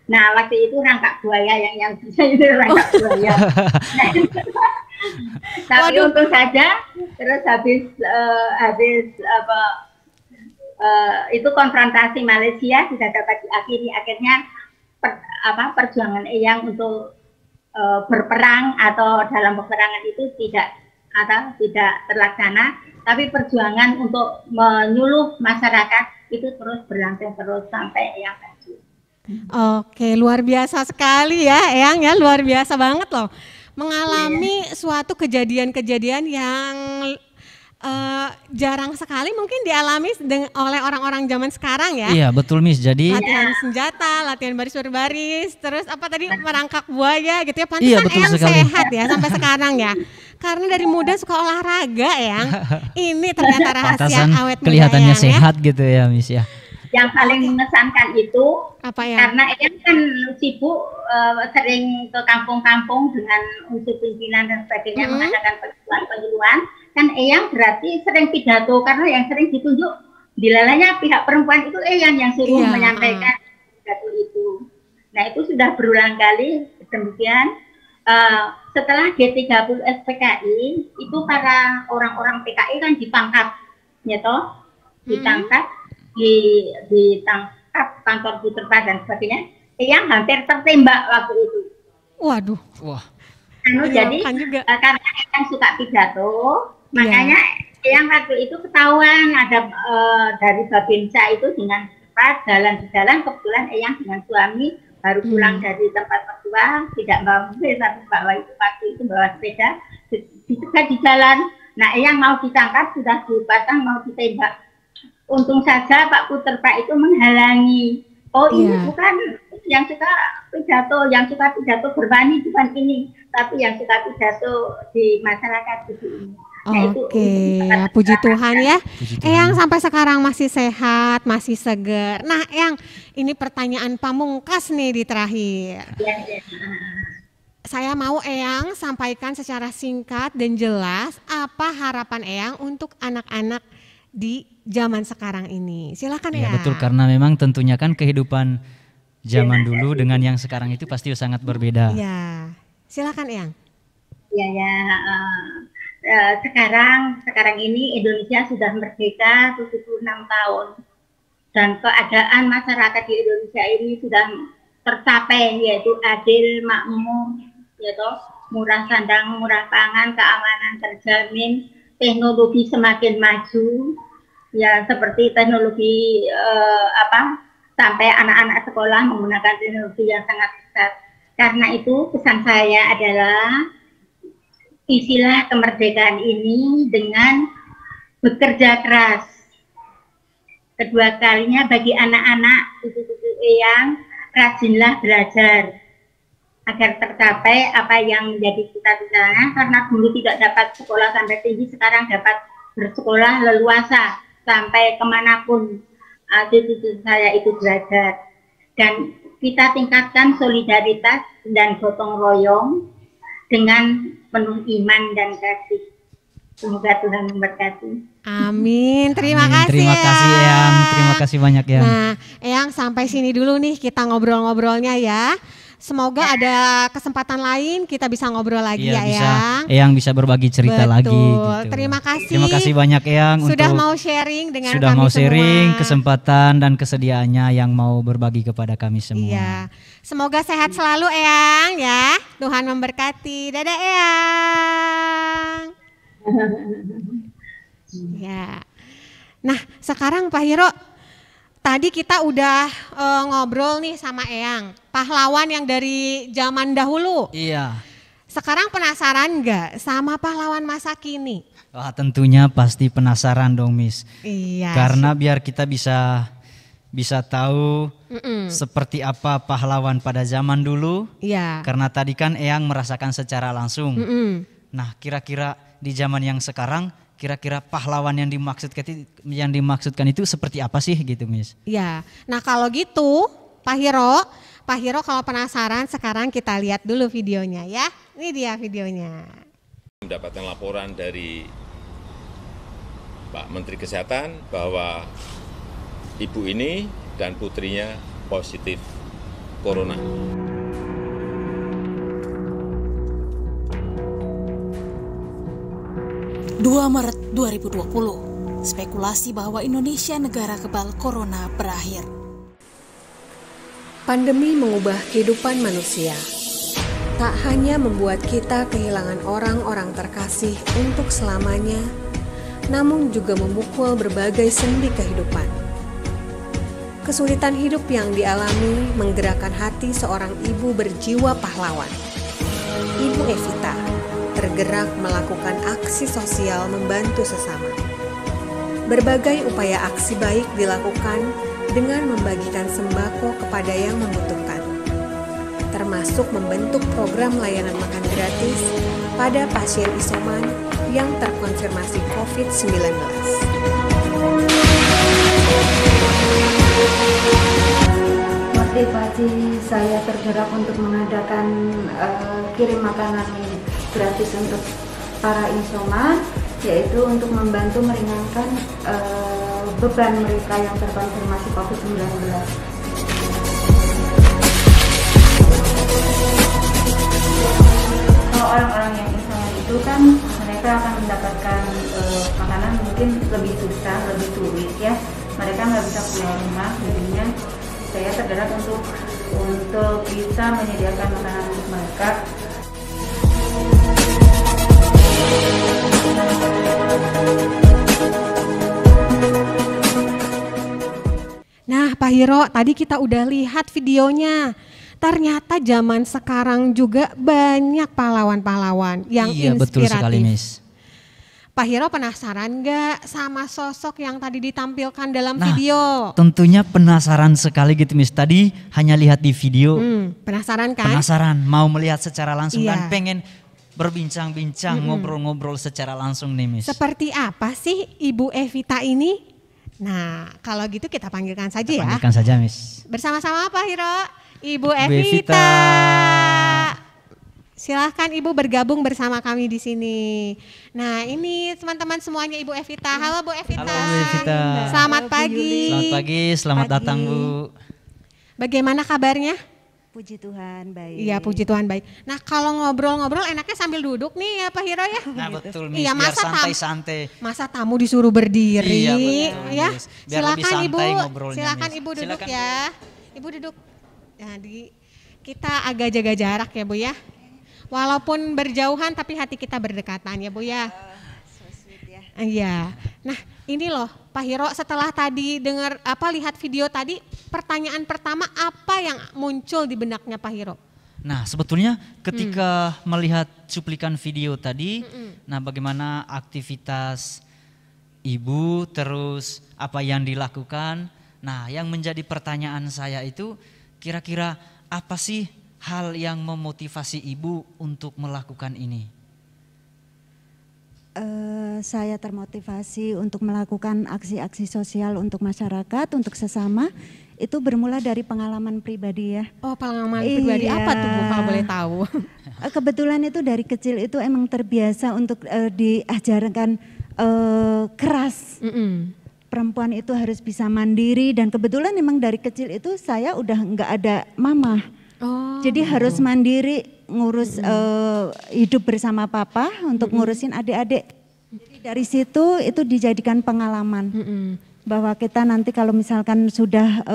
Nah, waktu itu rangkak buaya yang bisa itu rangkak buaya. Tapi untung saja, terus habis itu konfrontasi Malaysia sudah dapat diakhiri. Akhirnya perjuangan Eyang untuk berperang atau dalam peperangan itu tidak atau tidak terlaksana, tapi perjuangan untuk menyuluh masyarakat itu terus berlangsung terus sampai Eyang maju. Oke, luar biasa sekali ya Eyang ya, luar biasa banget loh. Mengalami suatu kejadian-kejadian yang jarang sekali mungkin dialami oleh orang-orang zaman sekarang ya. Iya betul Miss, jadi latihan senjata, latihan baris berbaris, terus apa tadi merangkak buaya gitu ya. Iya, Pantesan betul Eyang sekali. sehat ya sampai sekarang ya. Karena dari muda suka olahraga Eyang. Ini ternyata rahasia pantasan awet muda kelihatannya Eyang, sehat gitu ya Miss ya. Yang paling mengesankan itu Apa ya? karena Eyang kan sibuk sering ke kampung-kampung dengan unsur pimpinan dan sebagainya mengadakan penyuluhan. Kan Eyang berarti sering pidato karena yang sering ditunjuk dilalanya pihak perempuan itu Eyang yang suruh Iya. menyampaikan pidato itu. Nah itu sudah berulang kali demikian. Setelah G30 SPKI itu para orang-orang PKI kan ditangkap, ya toh, ditangkap, ditangkap kantor Puterpa dan sebagainya. Eyang hampir tertembak waktu itu. Waduh. Wah. Jadi Kan juga. karena Eyang suka pidato, makanya Eyang waktu itu ketahuan ada dari Babinsa itu dengan cepat jalan di jalan, kebetulan Eyang dengan suami baru pulang dari tempat mertua, tidak bawa mobil tapi bawa itu waktu itu bawa sepeda, dicegat di jalan. Nah Eyang mau ditangkap sudah dipasang mau ditembak. Untung saja Pak Puterpa itu menghalangi. Oh ini bukan yang suka pidato berwani bukan ini, tapi yang suka pidato di masyarakat itu ini. Nah, Oke, ya, puji Tuhan ya. Puji Tuhan. Eyang sampai sekarang masih sehat, masih seger. Nah, Eyang, ini pertanyaan pamungkas nih di terakhir. Ya. Saya mau Eyang sampaikan secara singkat dan jelas apa harapan Eyang untuk anak-anak di zaman sekarang ini. Silakan Ya Eyang. betul, karena memang tentunya kan kehidupan zaman dulu dengan yang sekarang itu pasti sangat berbeda. Ya, silakan Eyang. Sekarang ini Indonesia sudah merdeka 76 tahun dan keadaan masyarakat di Indonesia ini sudah tercapai, yaitu adil, makmur, yaitu murah sandang, murah pangan, keamanan terjamin, teknologi semakin maju, ya seperti teknologi sampai anak-anak sekolah menggunakan teknologi yang sangat besar. Karena itu pesan saya adalah isilah kemerdekaan ini dengan bekerja keras. Kedua kalinya bagi anak-anak cucu-cucu Eyang, rajinlah belajar agar tercapai apa yang menjadi cita-citanya. Karena dulu tidak dapat sekolah sampai tinggi, sekarang dapat bersekolah leluasa sampai kemanapun cucu-cucu saya itu belajar. Dan kita tingkatkan solidaritas dan gotong royong dengan penuh iman dan kasih. Semoga Tuhan memberkati. Amin. Terima Amin. kasih. Terima kasih Eyang, terima kasih banyak ya. Nah, Eyang sampai sini dulu nih kita ngobrol-ngobrolnya ya. Semoga ada kesempatan lain kita bisa ngobrol lagi Iya, ya bisa. Eyang. Eyang bisa berbagi cerita Betul. lagi gitu. Terima kasih. Terima kasih banyak Eyang Sudah untuk mau sharing dengan sudah kami mau sharing, semua. kesempatan dan kesediaannya yang mau berbagi kepada kami semua. Iya. Semoga sehat selalu Eyang ya. Tuhan memberkati. Dadah Eyang. Ya. Nah, sekarang Pak Hiro, tadi kita udah ngobrol nih sama Eyang, pahlawan yang dari zaman dahulu. Iya. Sekarang penasaran nggak sama pahlawan masa kini? Wah, tentunya pasti penasaran dong, Miss. Iya. Karena biar kita bisa tahu seperti apa pahlawan pada zaman dulu. Iya. Karena tadi kan Eyang merasakan secara langsung. Nah, kira-kira di zaman yang sekarang, kira-kira pahlawan yang dimaksudkan itu seperti apa sih gitu, Miss? Iya. Nah, kalau gitu, Pak Hiro kalau penasaran sekarang kita lihat dulu videonya ya. Ini dia videonya. Mendapatkan laporan dari Pak Menteri Kesehatan bahwa ibu ini dan putrinya positif corona. 2 Maret 2020, spekulasi bahwa Indonesia negara kebal corona berakhir. Pandemi mengubah kehidupan manusia. tak hanya membuat kita kehilangan orang-orang terkasih untuk selamanya, namun juga memukul berbagai sendi kehidupan. Kesulitan hidup yang dialami menggerakkan hati seorang ibu berjiwa pahlawan. Ibu Evita tergerak melakukan aksi sosial membantu sesama. Berbagai upaya aksi baik dilakukan dengan membagikan sembako kepada yang membutuhkan, termasuk membentuk program layanan makan gratis pada pasien isoman yang terkonfirmasi COVID-19. Motivasi saya tergerak untuk mengadakan kirim makanan gratis untuk para isoman, yaitu untuk membantu meringankan beban mereka yang terkonfirmasi COVID-19. Kalau orang-orang yang isoman itu kan mereka akan mendapatkan makanan mungkin lebih susah, lebih sulit ya. Mereka nggak bisa keluar rumah, jadinya saya tergerak untuk bisa menyediakan makanan untuk mereka. Nah, Pak Hiro, tadi kita udah lihat videonya. Ternyata zaman sekarang juga banyak pahlawan-pahlawan yang Iya, inspiratif. betul sekali, Miss. Pak Hiro penasaran nggak sama sosok yang tadi ditampilkan dalam video? Tentunya penasaran sekali gitu, Miss. Tadi hanya lihat di video. Penasaran kan? Penasaran, mau melihat secara langsung Iya. kan, pengen berbincang-bincang, ngobrol-ngobrol secara langsung nih, Miss. Seperti apa sih Ibu Evita ini? Nah, kalau gitu kita panggilkan saja ya. Panggilkan saja, Miss. Bersama-sama Pak Hiro, Ibu Evita. Evita. Silahkan Ibu bergabung bersama kami di sini. Nah, ini teman-teman semuanya Ibu Evita. Halo Bu Evita. Halo Bu Evita. Selamat pagi. Selamat pagi, selamat datang Bu. Bagaimana kabarnya? Puji Tuhan, baik. Iya, puji Tuhan baik. Nah, kalau ngobrol-ngobrol enaknya sambil duduk nih ya Pak Hiro ya. Nah betul, Miss, Iya, biar masa santai-santai. Masa tamu disuruh berdiri? Iya, betul, Ya. Miss. Biar lebih Silakan santai Ibu. ngobrolnya, Silakan Miss. Ibu duduk Silakan, ya. Ibu duduk. Nah, kita agak jaga jarak ya Bu ya. Walaupun berjauhan tapi hati kita berdekatan ya Bu ya. Iya. Nah, ini loh Pak Hiro, setelah tadi lihat video tadi, pertanyaan pertama apa yang muncul di benaknya Pak Hiro? Nah, sebetulnya ketika melihat cuplikan video tadi, nah bagaimana aktivitas Ibu, terus apa yang dilakukan. Nah, yang menjadi pertanyaan saya itu kira-kira apa sih hal yang memotivasi Ibu untuk melakukan ini? Saya termotivasi untuk melakukan aksi-aksi sosial untuk masyarakat, untuk sesama. Itu bermula dari pengalaman pribadi ya. Oh, pengalaman pribadi apa tuh Bu kalau boleh tahu? Kebetulan itu dari kecil itu emang terbiasa untuk diajarkan keras. Perempuan itu harus bisa mandiri, dan kebetulan emang dari kecil itu saya udah nggak ada mama. Jadi harus mandiri, ngurus hidup bersama papa untuk ngurusin adik-adik. Jadi dari situ itu dijadikan pengalaman bahwa kita nanti kalau misalkan sudah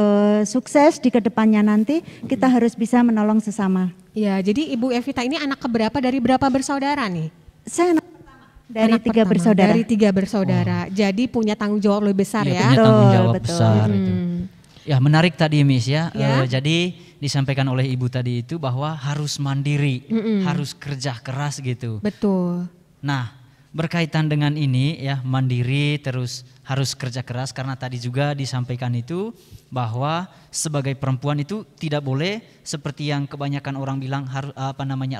sukses di kedepannya nanti kita harus bisa menolong sesama. Ya, jadi Ibu Evita ini anak keberapa dari berapa bersaudara nih? Saya anak pertama dari Anak 3 pertama, bersaudara. Dari 3 bersaudara. Jadi punya tanggung jawab lebih besar Iya, ya. punya tanggung jawab Betul. besar itu. Ya, menarik tadi Miss ya. Ya. Jadi disampaikan oleh Ibu tadi itu bahwa harus mandiri, harus kerja keras gitu. Betul. Nah, berkaitan dengan ini ya, mandiri terus harus kerja keras, karena tadi juga disampaikan itu bahwa sebagai perempuan itu tidak boleh seperti yang kebanyakan orang bilang harus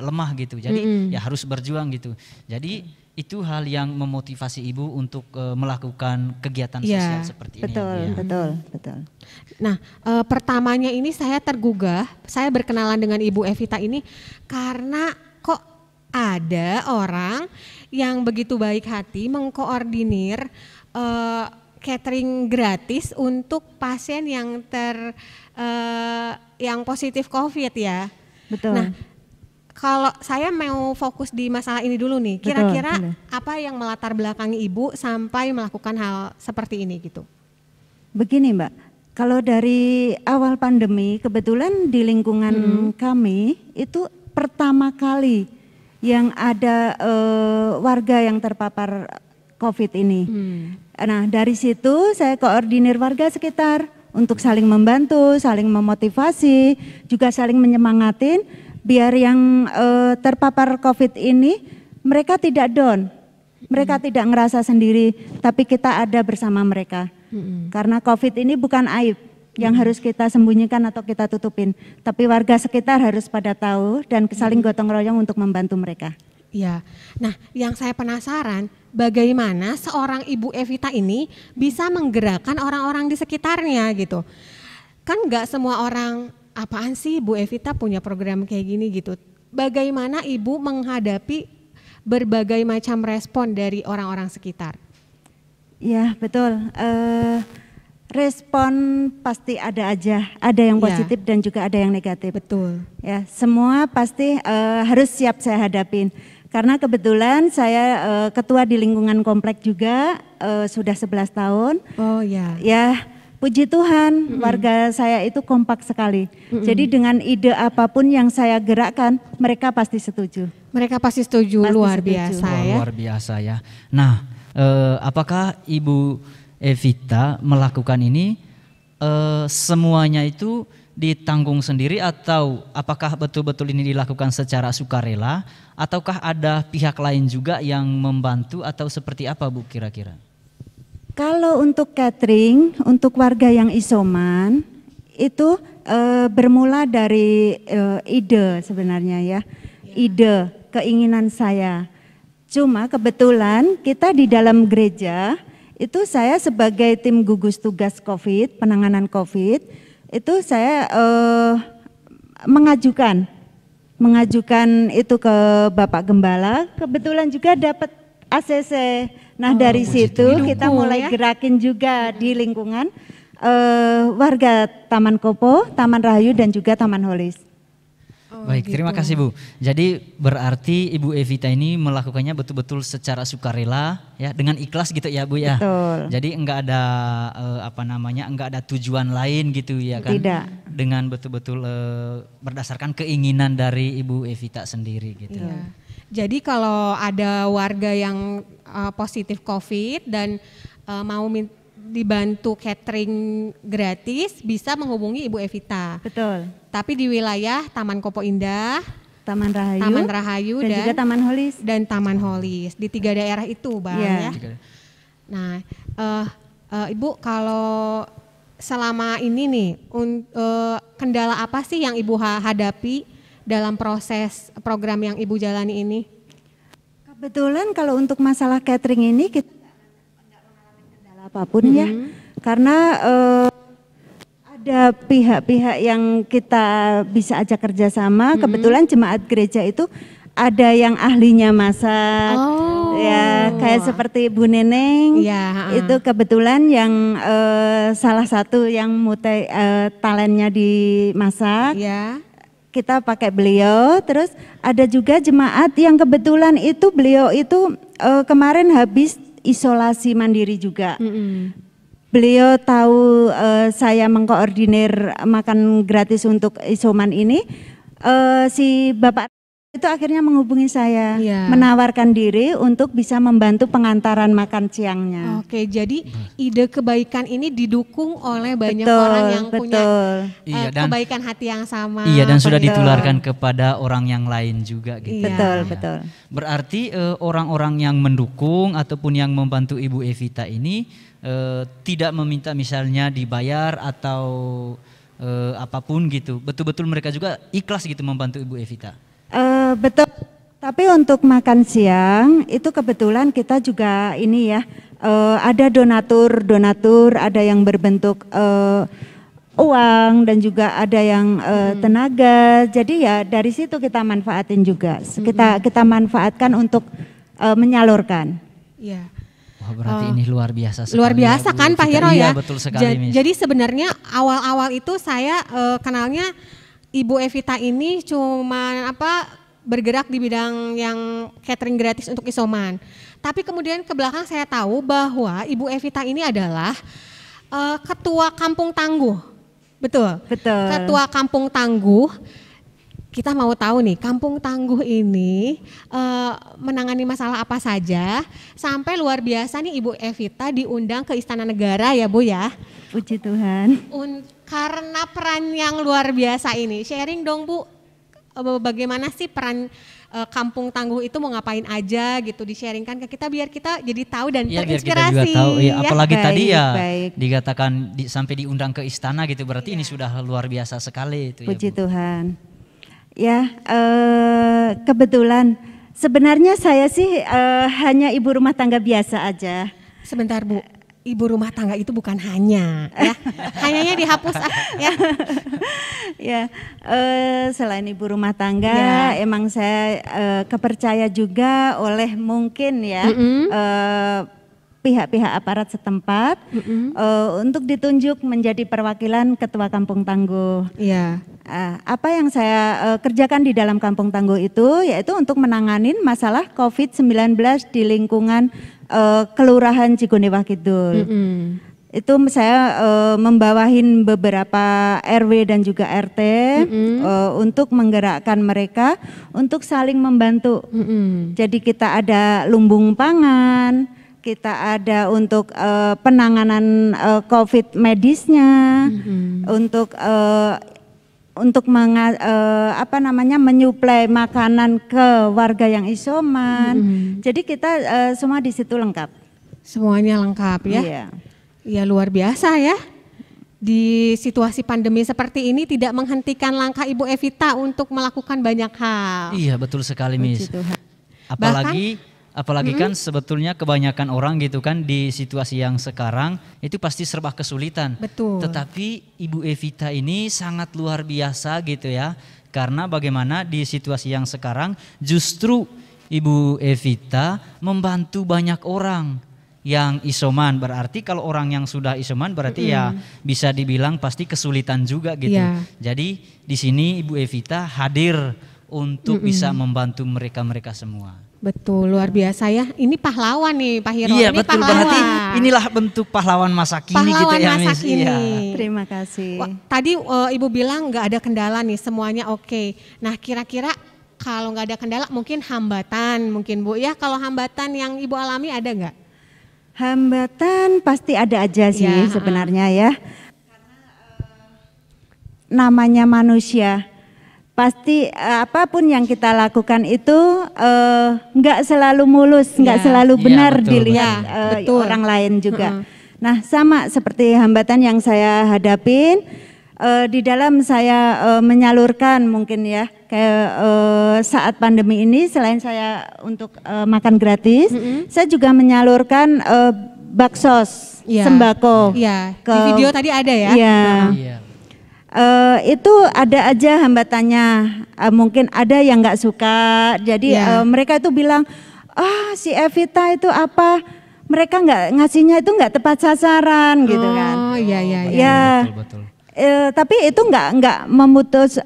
lemah gitu. Jadi ya harus berjuang gitu. Jadi itu hal yang memotivasi Ibu untuk melakukan kegiatan sosial seperti ini. Betul. Nah, pertamanya ini saya tergugah, saya berkenalan dengan Ibu Evita ini karena kok ada orang yang begitu baik hati mengkoordinir catering gratis untuk pasien yang yang positif COVID ya. Betul. Nah, kalau saya mau fokus di masalah ini dulu nih, kira-kira apa yang melatar belakangi Ibu sampai melakukan hal seperti ini gitu? Begini Mbak, kalau dari awal pandemi kebetulan di lingkungan kami itu pertama kali yang ada warga yang terpapar COVID ini. Nah, dari situ saya koordinir warga sekitar untuk saling membantu, saling memotivasi, juga saling menyemangatin biar yang terpapar COVID ini mereka tidak down, mereka tidak ngerasa sendiri, tapi kita ada bersama mereka. Karena COVID ini bukan aib yang harus kita sembunyikan atau kita tutupin, tapi warga sekitar harus pada tahu dan saling gotong royong untuk membantu mereka. Ya, nah yang saya penasaran bagaimana seorang Ibu Evita ini bisa menggerakkan orang-orang di sekitarnya gitu. Kan nggak semua orang, apaan sih Bu Evita punya program kayak gini gitu. Bagaimana Ibu menghadapi berbagai macam respon dari orang-orang sekitar? Ya betul, respon pasti ada aja, ada yang positif dan juga ada yang negatif. Betul. Ya, semua pasti harus siap saya hadapin. Karena kebetulan saya ketua di lingkungan komplek juga sudah 11 tahun. Oh ya. Ya, puji Tuhan warga saya itu kompak sekali. Jadi dengan ide apapun yang saya gerakkan, mereka pasti setuju. Mereka pasti setuju, Pasti luar setuju. biasa ya. Luar biasa ya. Nah, apakah Ibu Evita melakukan ini semuanya itu ditanggung sendiri atau apakah betul-betul ini dilakukan secara sukarela ataukah ada pihak lain juga yang membantu atau seperti apa Bu kira-kira? Kalau untuk catering, untuk warga yang isoman itu bermula dari ide sebenarnya ya, ide, keinginan saya. Cuma kebetulan kita di dalam gereja itu saya sebagai tim gugus tugas COVID, penanganan COVID, itu saya mengajukan itu ke Bapak Gembala, kebetulan juga dapat ACC. Nah dari situ kita mulai gerakin juga di lingkungan warga Taman Kopo, Taman Rahayu dan juga Taman Holis. Baik, terima kasih Bu. Jadi berarti Ibu Evita ini melakukannya betul-betul secara sukarela ya, dengan ikhlas gitu ya Bu ya. Betul. Jadi enggak ada enggak ada tujuan lain gitu ya kan. Tidak. Dengan betul-betul berdasarkan keinginan dari Ibu Evita sendiri gitu. Iya. Jadi kalau ada warga yang positif COVID dan mau dibantu catering gratis, bisa menghubungi Ibu Evita. Betul. Tapi di wilayah Taman Kopo Indah, Taman Rahayu dan juga Taman Holis. Dan Taman Holis di 3 daerah itu, Bang ya. Nah, Ibu kalau selama ini nih, kendala apa sih yang Ibu hadapi dalam proses program yang Ibu jalani ini? Kebetulan kalau untuk masalah catering ini kita nggak mengalami kendala apapun ya, karena ada pihak-pihak yang kita bisa ajak kerjasama. Kebetulan jemaat gereja itu ada yang ahlinya masak, ya kayak seperti Bu Neneng, itu kebetulan yang salah satu yang talentnya di masak. Kita pakai beliau, terus ada juga jemaat yang kebetulan itu beliau itu kemarin habis isolasi mandiri juga. Beliau tahu saya mengkoordinir makan gratis untuk isoman ini, si Bapak itu akhirnya menghubungi saya, menawarkan diri untuk bisa membantu pengantaran makan siangnya. Oke, jadi ide kebaikan ini didukung oleh banyak orang yang punya kebaikan hati yang sama. Iya, dan sudah ditularkan kepada orang yang lain juga gitu. Betul. Berarti orang-orang yang mendukung ataupun yang membantu Ibu Evita ini tidak meminta misalnya dibayar atau apapun gitu. Betul-betul mereka juga ikhlas gitu membantu Ibu Evita. Betul, tapi untuk makan siang itu kebetulan kita juga ini ya, ada donatur, ada yang berbentuk uang dan juga ada yang tenaga. Jadi ya dari situ kita manfaatin juga, kita manfaatkan untuk menyalurkan. Iya. Wah, berarti ini luar biasa sekali. Luar biasa kan Pak Hiro ya? Iya, betul sekali. Jadi sebenarnya awal-awal itu saya kenalnya Ibu Evita ini cuma bergerak di bidang yang catering gratis untuk isoman. Tapi kemudian ke belakang saya tahu bahwa Ibu Evita ini adalah ketua Kampung Tangguh. Betul. Betul. Ketua Kampung Tangguh kita mau tahu nih, Kampung Tangguh ini menangani masalah apa saja, sampai luar biasa nih Ibu Evita diundang ke Istana Negara ya Bu ya. Puji Tuhan. Karena peran yang luar biasa ini, sharing dong Bu, bagaimana sih peran Kampung Tangguh itu mau ngapain aja gitu, di-sharingkan ke kita biar kita jadi tahu dan ya, terinspirasi. Biar kita juga tahu, ya, apalagi baik, tadi ya baik. dikatakan sampai diundang ke istana gitu, berarti ini sudah luar biasa sekali itu. Puji ya, Bu. Tuhan. Ya, kebetulan sebenarnya saya sih hanya ibu rumah tangga biasa aja. Sebentar Bu, ibu rumah tangga itu bukan hanya ya, hanyanya dihapus ya. Ya, selain ibu rumah tangga, emang saya kepercaya juga oleh mungkin ya pihak-pihak aparat setempat untuk ditunjuk menjadi perwakilan Ketua Kampung Tangguh. Iya. Apa yang saya kerjakan di dalam Kampung Tangguh itu yaitu untuk menanganin masalah COVID-19 di lingkungan Kelurahan Cigondewa Kidul. Itu saya membawahin beberapa RW dan juga RT untuk menggerakkan mereka untuk saling membantu. Jadi kita ada lumbung pangan, kita ada untuk penanganan COVID medisnya, untuk menyuplai makanan ke warga yang isoman. Jadi kita semua di situ lengkap. Semuanya lengkap ya. Iya. Ya luar biasa ya. Di situasi pandemi seperti ini tidak menghentikan langkah Ibu Evita untuk melakukan banyak hal. Iya betul sekali Miss. Apalagi kan sebetulnya kebanyakan orang gitu kan di situasi yang sekarang itu pasti serba kesulitan. Betul. Tetapi Ibu Evita ini sangat luar biasa gitu ya. Karena bagaimana di situasi yang sekarang justru Ibu Evita membantu banyak orang yang isoman. Berarti kalau orang yang sudah isoman berarti ya bisa dibilang pasti kesulitan juga gitu. Jadi di sini Ibu Evita hadir untuk bisa membantu mereka-mereka semua. Betul, luar biasa ya. Ini pahlawan nih Pak Hiro. Iya ini betul, pahlawan. berarti inilah bentuk pahlawan masa kini gitu ya Miss. Iya. Terima kasih. Wah, tadi Ibu bilang nggak ada kendala nih, semuanya oke. Nah kira-kira kalau nggak ada kendala mungkin hambatan mungkin Bu ya. Kalau hambatan yang Ibu alami ada nggak? Hambatan pasti ada aja sih sebenarnya ya. Karena namanya manusia, pasti apapun yang kita lakukan itu nggak selalu mulus, nggak selalu benar dilihat orang lain juga. Nah sama seperti hambatan yang saya hadapin di dalam saya menyalurkan mungkin ya kayak saat pandemi ini selain saya untuk makan gratis, saya juga menyalurkan baksos sembako. Iya. Di video tadi ada ya. Iya. Itu ada aja hambatannya, mungkin ada yang nggak suka. Jadi mereka itu bilang, si Evita itu apa? Mereka nggak ngasihnya itu nggak tepat sasaran gitu kan. Oh iya. Betul. Tapi itu nggak memutus,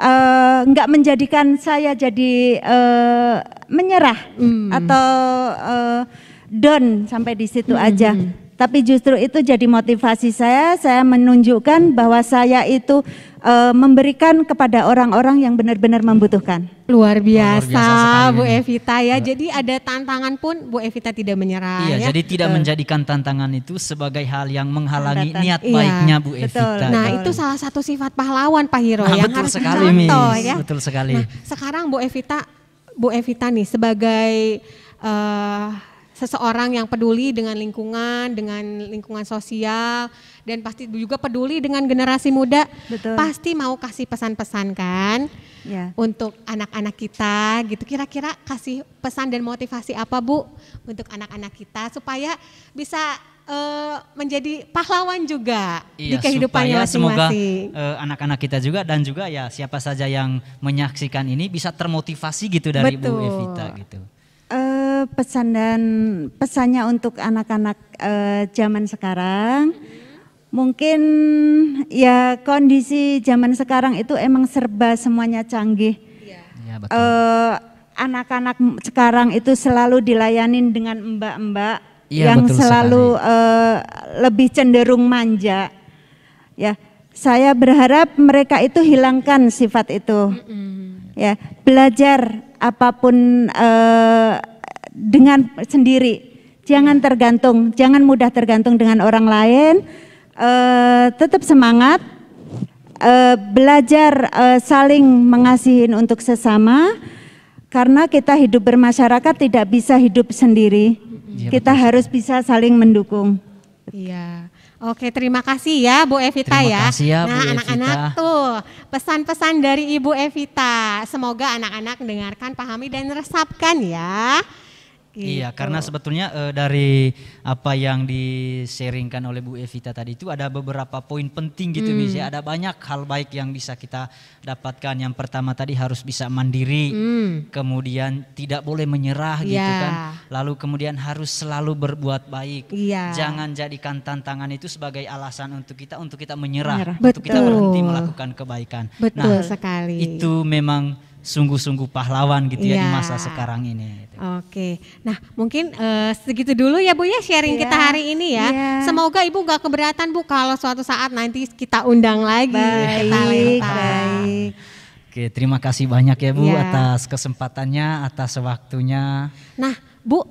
nggak menjadikan saya jadi menyerah atau down sampai di situ aja. Tapi justru itu jadi motivasi saya menunjukkan bahwa saya itu memberikan kepada orang-orang yang benar-benar membutuhkan. Luar biasa sekali, Bu Evita ya. Jadi ada tantangan pun Bu Evita tidak menyerah. Iya, ya? jadi tidak menjadikan tantangan itu sebagai hal yang menghalangi niat baiknya Bu Evita. Nah itu salah satu sifat pahlawan Pak Hiro yang betul harus sekali, dicontoh ya. Betul sekali. Nah sekarang Bu Evita nih sebagai seseorang yang peduli dengan lingkungan sosial dan pasti juga peduli dengan generasi muda. Betul. Pasti mau kasih pesan-pesan kan untuk anak-anak kita gitu. Kira-kira kasih pesan dan motivasi apa Bu untuk anak-anak kita supaya bisa menjadi pahlawan juga di kehidupannya masing-masing. Semoga anak-anak kita juga dan juga ya siapa saja yang menyaksikan ini bisa termotivasi gitu dari Bu Evita gitu. Pesannya untuk anak-anak zaman sekarang, mungkin ya kondisi zaman sekarang itu emang serba semuanya canggih. Ya, betul. Anak-anak sekarang itu selalu dilayanin dengan mbak-mbak ya, yang selalu lebih cenderung manja. Ya, saya berharap mereka itu hilangkan sifat itu. Ya, belajar apapun dengan sendiri. Jangan tergantung, jangan mudah tergantung dengan orang lain. Tetap semangat, belajar saling mengasihi untuk sesama. Karena kita hidup bermasyarakat tidak bisa hidup sendiri. Kita harus bisa saling mendukung. Iya. Oke, terima kasih ya Bu Evita Terima ya. kasih ya, Bu Nah, Evita. anak-anak tuh pesan-pesan dari Ibu Evita. Semoga anak-anak dengarkan, pahami dan resapkan ya. Iya, Gitu. karena sebetulnya dari apa yang di-sharingkan oleh Bu Evita tadi itu ada beberapa poin penting gitu Miss ya. Ada banyak hal baik yang bisa kita dapatkan. Yang pertama tadi harus bisa mandiri, kemudian tidak boleh menyerah gitu Iya. kan. Lalu kemudian harus selalu berbuat baik. Iya. Jangan jadikan tantangan itu sebagai alasan untuk kita menyerah, Betul. untuk kita berhenti melakukan kebaikan. Betul sekali. Itu memang sungguh-sungguh pahlawan gitu ya di Iya. masa sekarang ini. Oke, nah mungkin segitu dulu ya Bu ya sharing kita hari ini ya. Iya. Semoga Ibu gak keberatan Bu kalau suatu saat nanti kita undang lagi ke Talenta. Baik. Oke, terima kasih banyak ya Bu Iya. atas kesempatannya, atas waktunya. Nah Bu,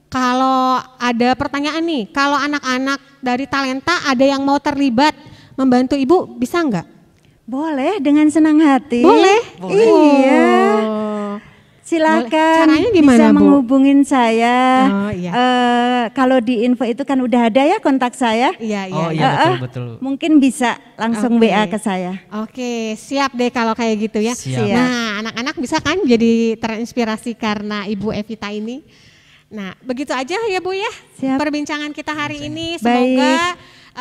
kalau ada pertanyaan nih, kalau anak-anak dari Talenta ada yang mau terlibat membantu Ibu, bisa nggak? Boleh, dengan senang hati. Boleh? Iya. Oh. Silakan Caranya gimana, bisa Bu? menghubungin saya. Oh, iya. Kalau di info itu kan udah ada ya kontak saya. Iya, iya. Oh iya. iya betul. Mungkin bisa langsung Oke. WA ke saya. Oke, siap deh kalau kayak gitu ya. Siap. Nah, anak-anak bisa kan jadi terinspirasi karena Ibu Evita ini. Nah, begitu aja ya Bu ya. Siap. Perbincangan kita hari ini. Baik. Semoga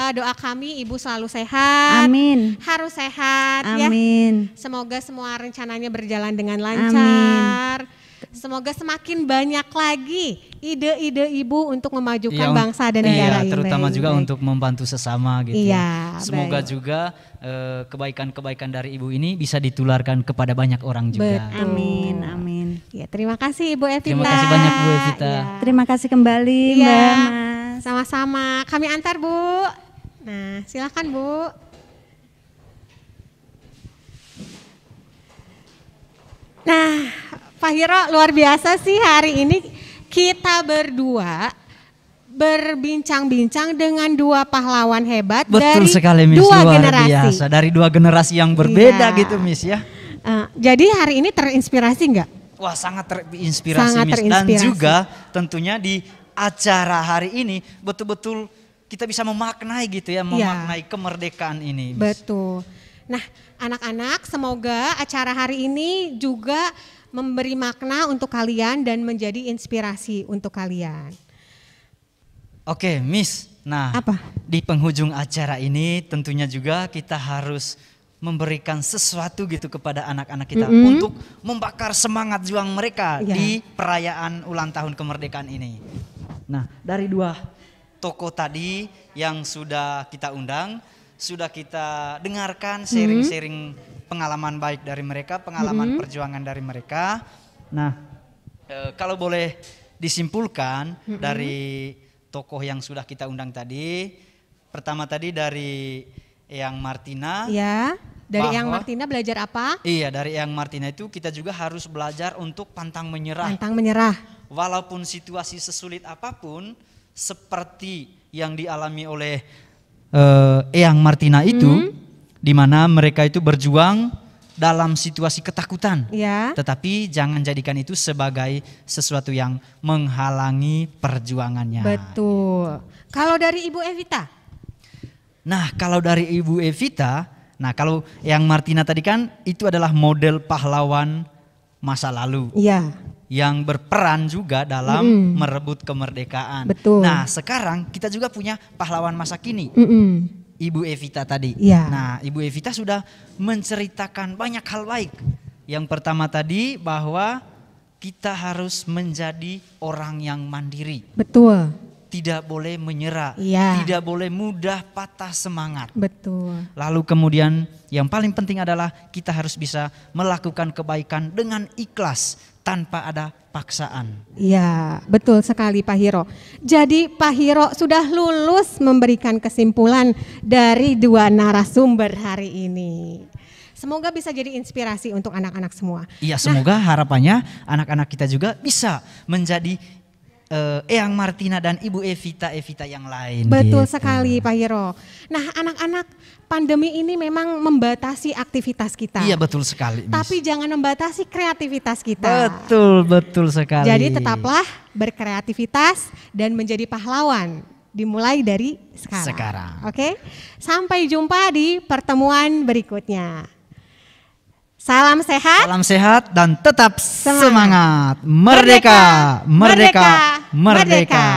doa kami Ibu selalu sehat. Amin. Harus sehat ya. Amin. Semoga semua rencananya berjalan dengan lancar. Semoga semakin banyak lagi ide-ide Ibu untuk memajukan Iya, bangsa dan negara iya, ini. terutama juga Baik. untuk membantu sesama gitu Iya, ya. Semoga baik. juga kebaikan-kebaikan dari Ibu ini bisa ditularkan kepada banyak orang juga. Betul. Amin. Amin. Ya, terima kasih Ibu Evita. Terima kasih banyak Bu Evita. Ya. Terima kasih kembali Iya, Mbak Mas. sama-sama. Kami antar Bu. Nah, silakan Bu. Nah, Pak Hiro luar biasa sih hari ini kita berdua berbincang-bincang dengan dua pahlawan hebat Betul dari sekali Miss, dua luar generasi. biasa. Dari dua generasi yang berbeda Iya. gitu Miss ya. Jadi hari ini terinspirasi enggak? Wah sangat terinspirasi Sangat Miss. Dan terinspirasi. juga tentunya di acara hari ini betul-betul kita bisa memaknai gitu ya. Memaknai kemerdekaan ini Miss. Betul. Nah, anak-anak semoga acara hari ini juga memberi makna untuk kalian dan menjadi inspirasi untuk kalian. Oke Miss, nah Apa? di penghujung acara ini tentunya juga kita harus memberikan sesuatu gitu kepada anak-anak kita untuk membakar semangat juang mereka Iya. di perayaan ulang tahun kemerdekaan ini. Nah dari dua tokoh tadi yang sudah kita undang, sudah kita dengarkan sharing-sharing pengalaman baik dari mereka, pengalaman perjuangan dari mereka. Nah kalau boleh disimpulkan dari tokoh yang sudah kita undang tadi, pertama tadi dari Eyang Martina. Ya, dari Bahwa- Eyang Martina belajar apa? Iya, dari Eyang Martina itu kita juga harus belajar untuk pantang menyerah. Pantang menyerah. Walaupun situasi sesulit apapun, seperti yang dialami oleh Eyang Martina itu, di mana mereka itu berjuang dalam situasi ketakutan. Ya. Tetapi jangan jadikan itu sebagai sesuatu yang menghalangi perjuangannya. Betul. Kalau dari Ibu Evita? Nah kalau dari Ibu Evita, nah kalau yang Martina tadi kan itu adalah model pahlawan masa lalu. Iya. Yang berperan juga dalam merebut kemerdekaan. Betul. Nah sekarang kita juga punya pahlawan masa kini. Ibu Evita tadi. Iya. Nah Ibu Evita sudah menceritakan banyak hal baik. Yang pertama tadi bahwa kita harus menjadi orang yang mandiri. Betul. Tidak boleh menyerah, Iya. tidak boleh mudah patah semangat. Betul. Lalu kemudian yang paling penting adalah kita harus bisa melakukan kebaikan dengan ikhlas tanpa ada paksaan. Iya, betul sekali Pak Hiro. Jadi Pak Hiro sudah lulus memberikan kesimpulan dari dua narasumber hari ini. Semoga bisa jadi inspirasi untuk anak-anak semua. Iya, semoga harapannya anak-anak kita juga bisa menjadi Eyang Martina dan Ibu Evita yang lain. Betul gitu. sekali Pak Hiro. Nah, anak-anak, pandemi ini memang membatasi aktivitas kita. Iya, betul sekali, Miss. Tapi jangan membatasi kreativitas kita. Betul sekali. Jadi tetaplah berkreativitas dan menjadi pahlawan. Dimulai dari sekarang. Oke? Sampai jumpa di pertemuan berikutnya. Salam sehat. Salam sehat dan tetap semangat. Merdeka, merdeka, merdeka.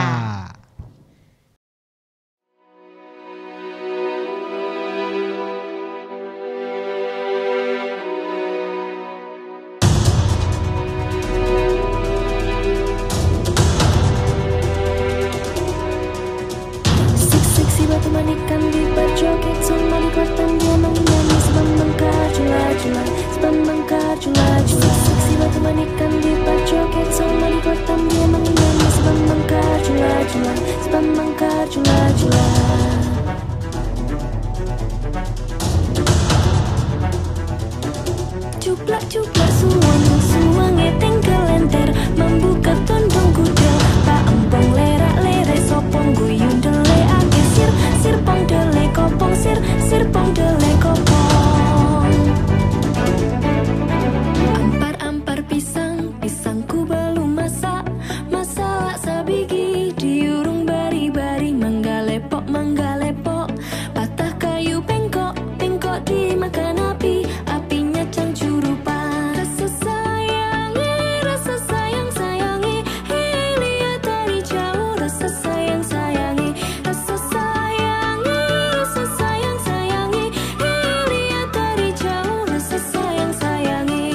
Si batu manikan di bajoget sama di kotan dia menyanyi sebab mengkar jula-jula, sebab mengkar jula-jula. Si batu manikan di bajoget sama di kotan dia menyanyi sebab mengkar jula-jula, sebab mengkar jula-jula. Cuplak-cuplak suang tinggal lenter membuka tondong kuda pak empong lerak-lere sopong guyun dele ake sirpong dele kopong sirpong dele kopong. Ampar pisangku belum masak sabigi diurung bari-bari manggalepok patah kayu pengkok dimakan api cangcurupan. Rasa sayangi lihat dari jauh. Rasa sayangi lihat dari jauh. Rasa sayangi.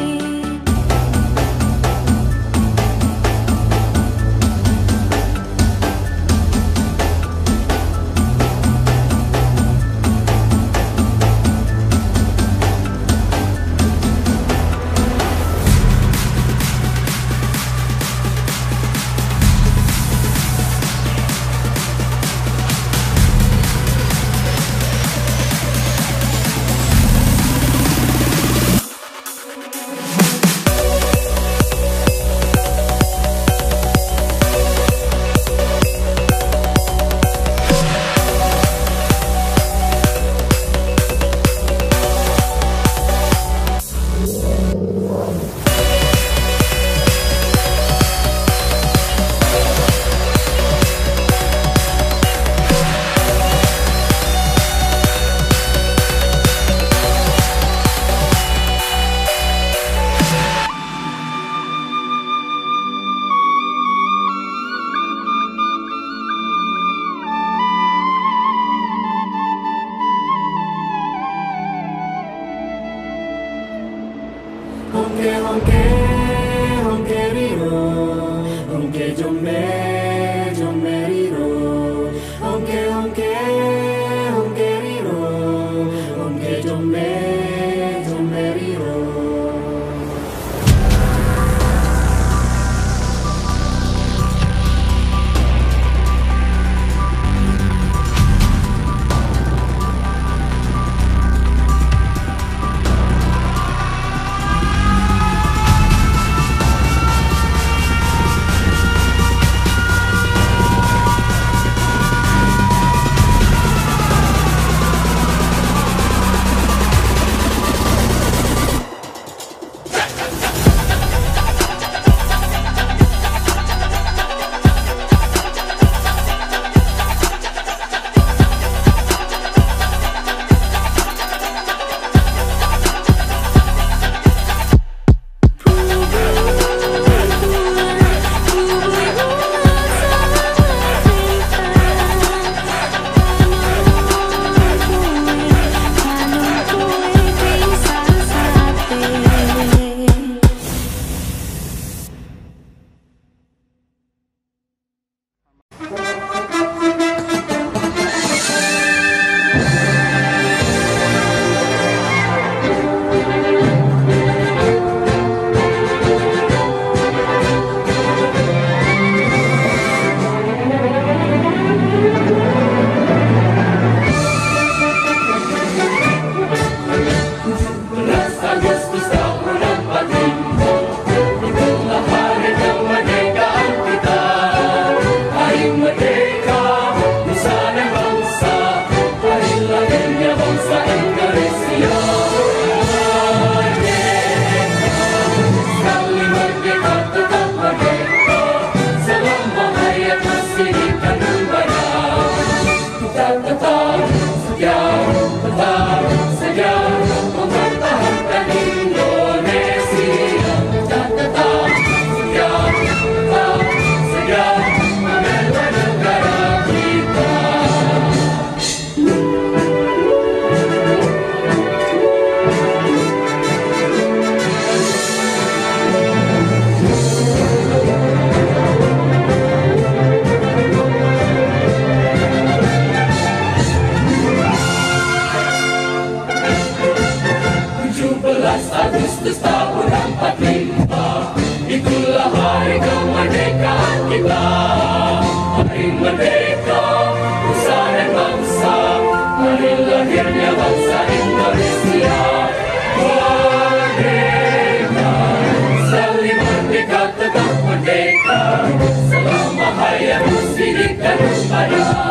Agustus tahun 45, itulah hari kemerdekaan kita. Hari merdeka, nusa dan bangsa, hari lahirnya bangsa Indonesia. Merdeka, selalu merdeka, tetap merdeka, selama hayat sidik dan waspada.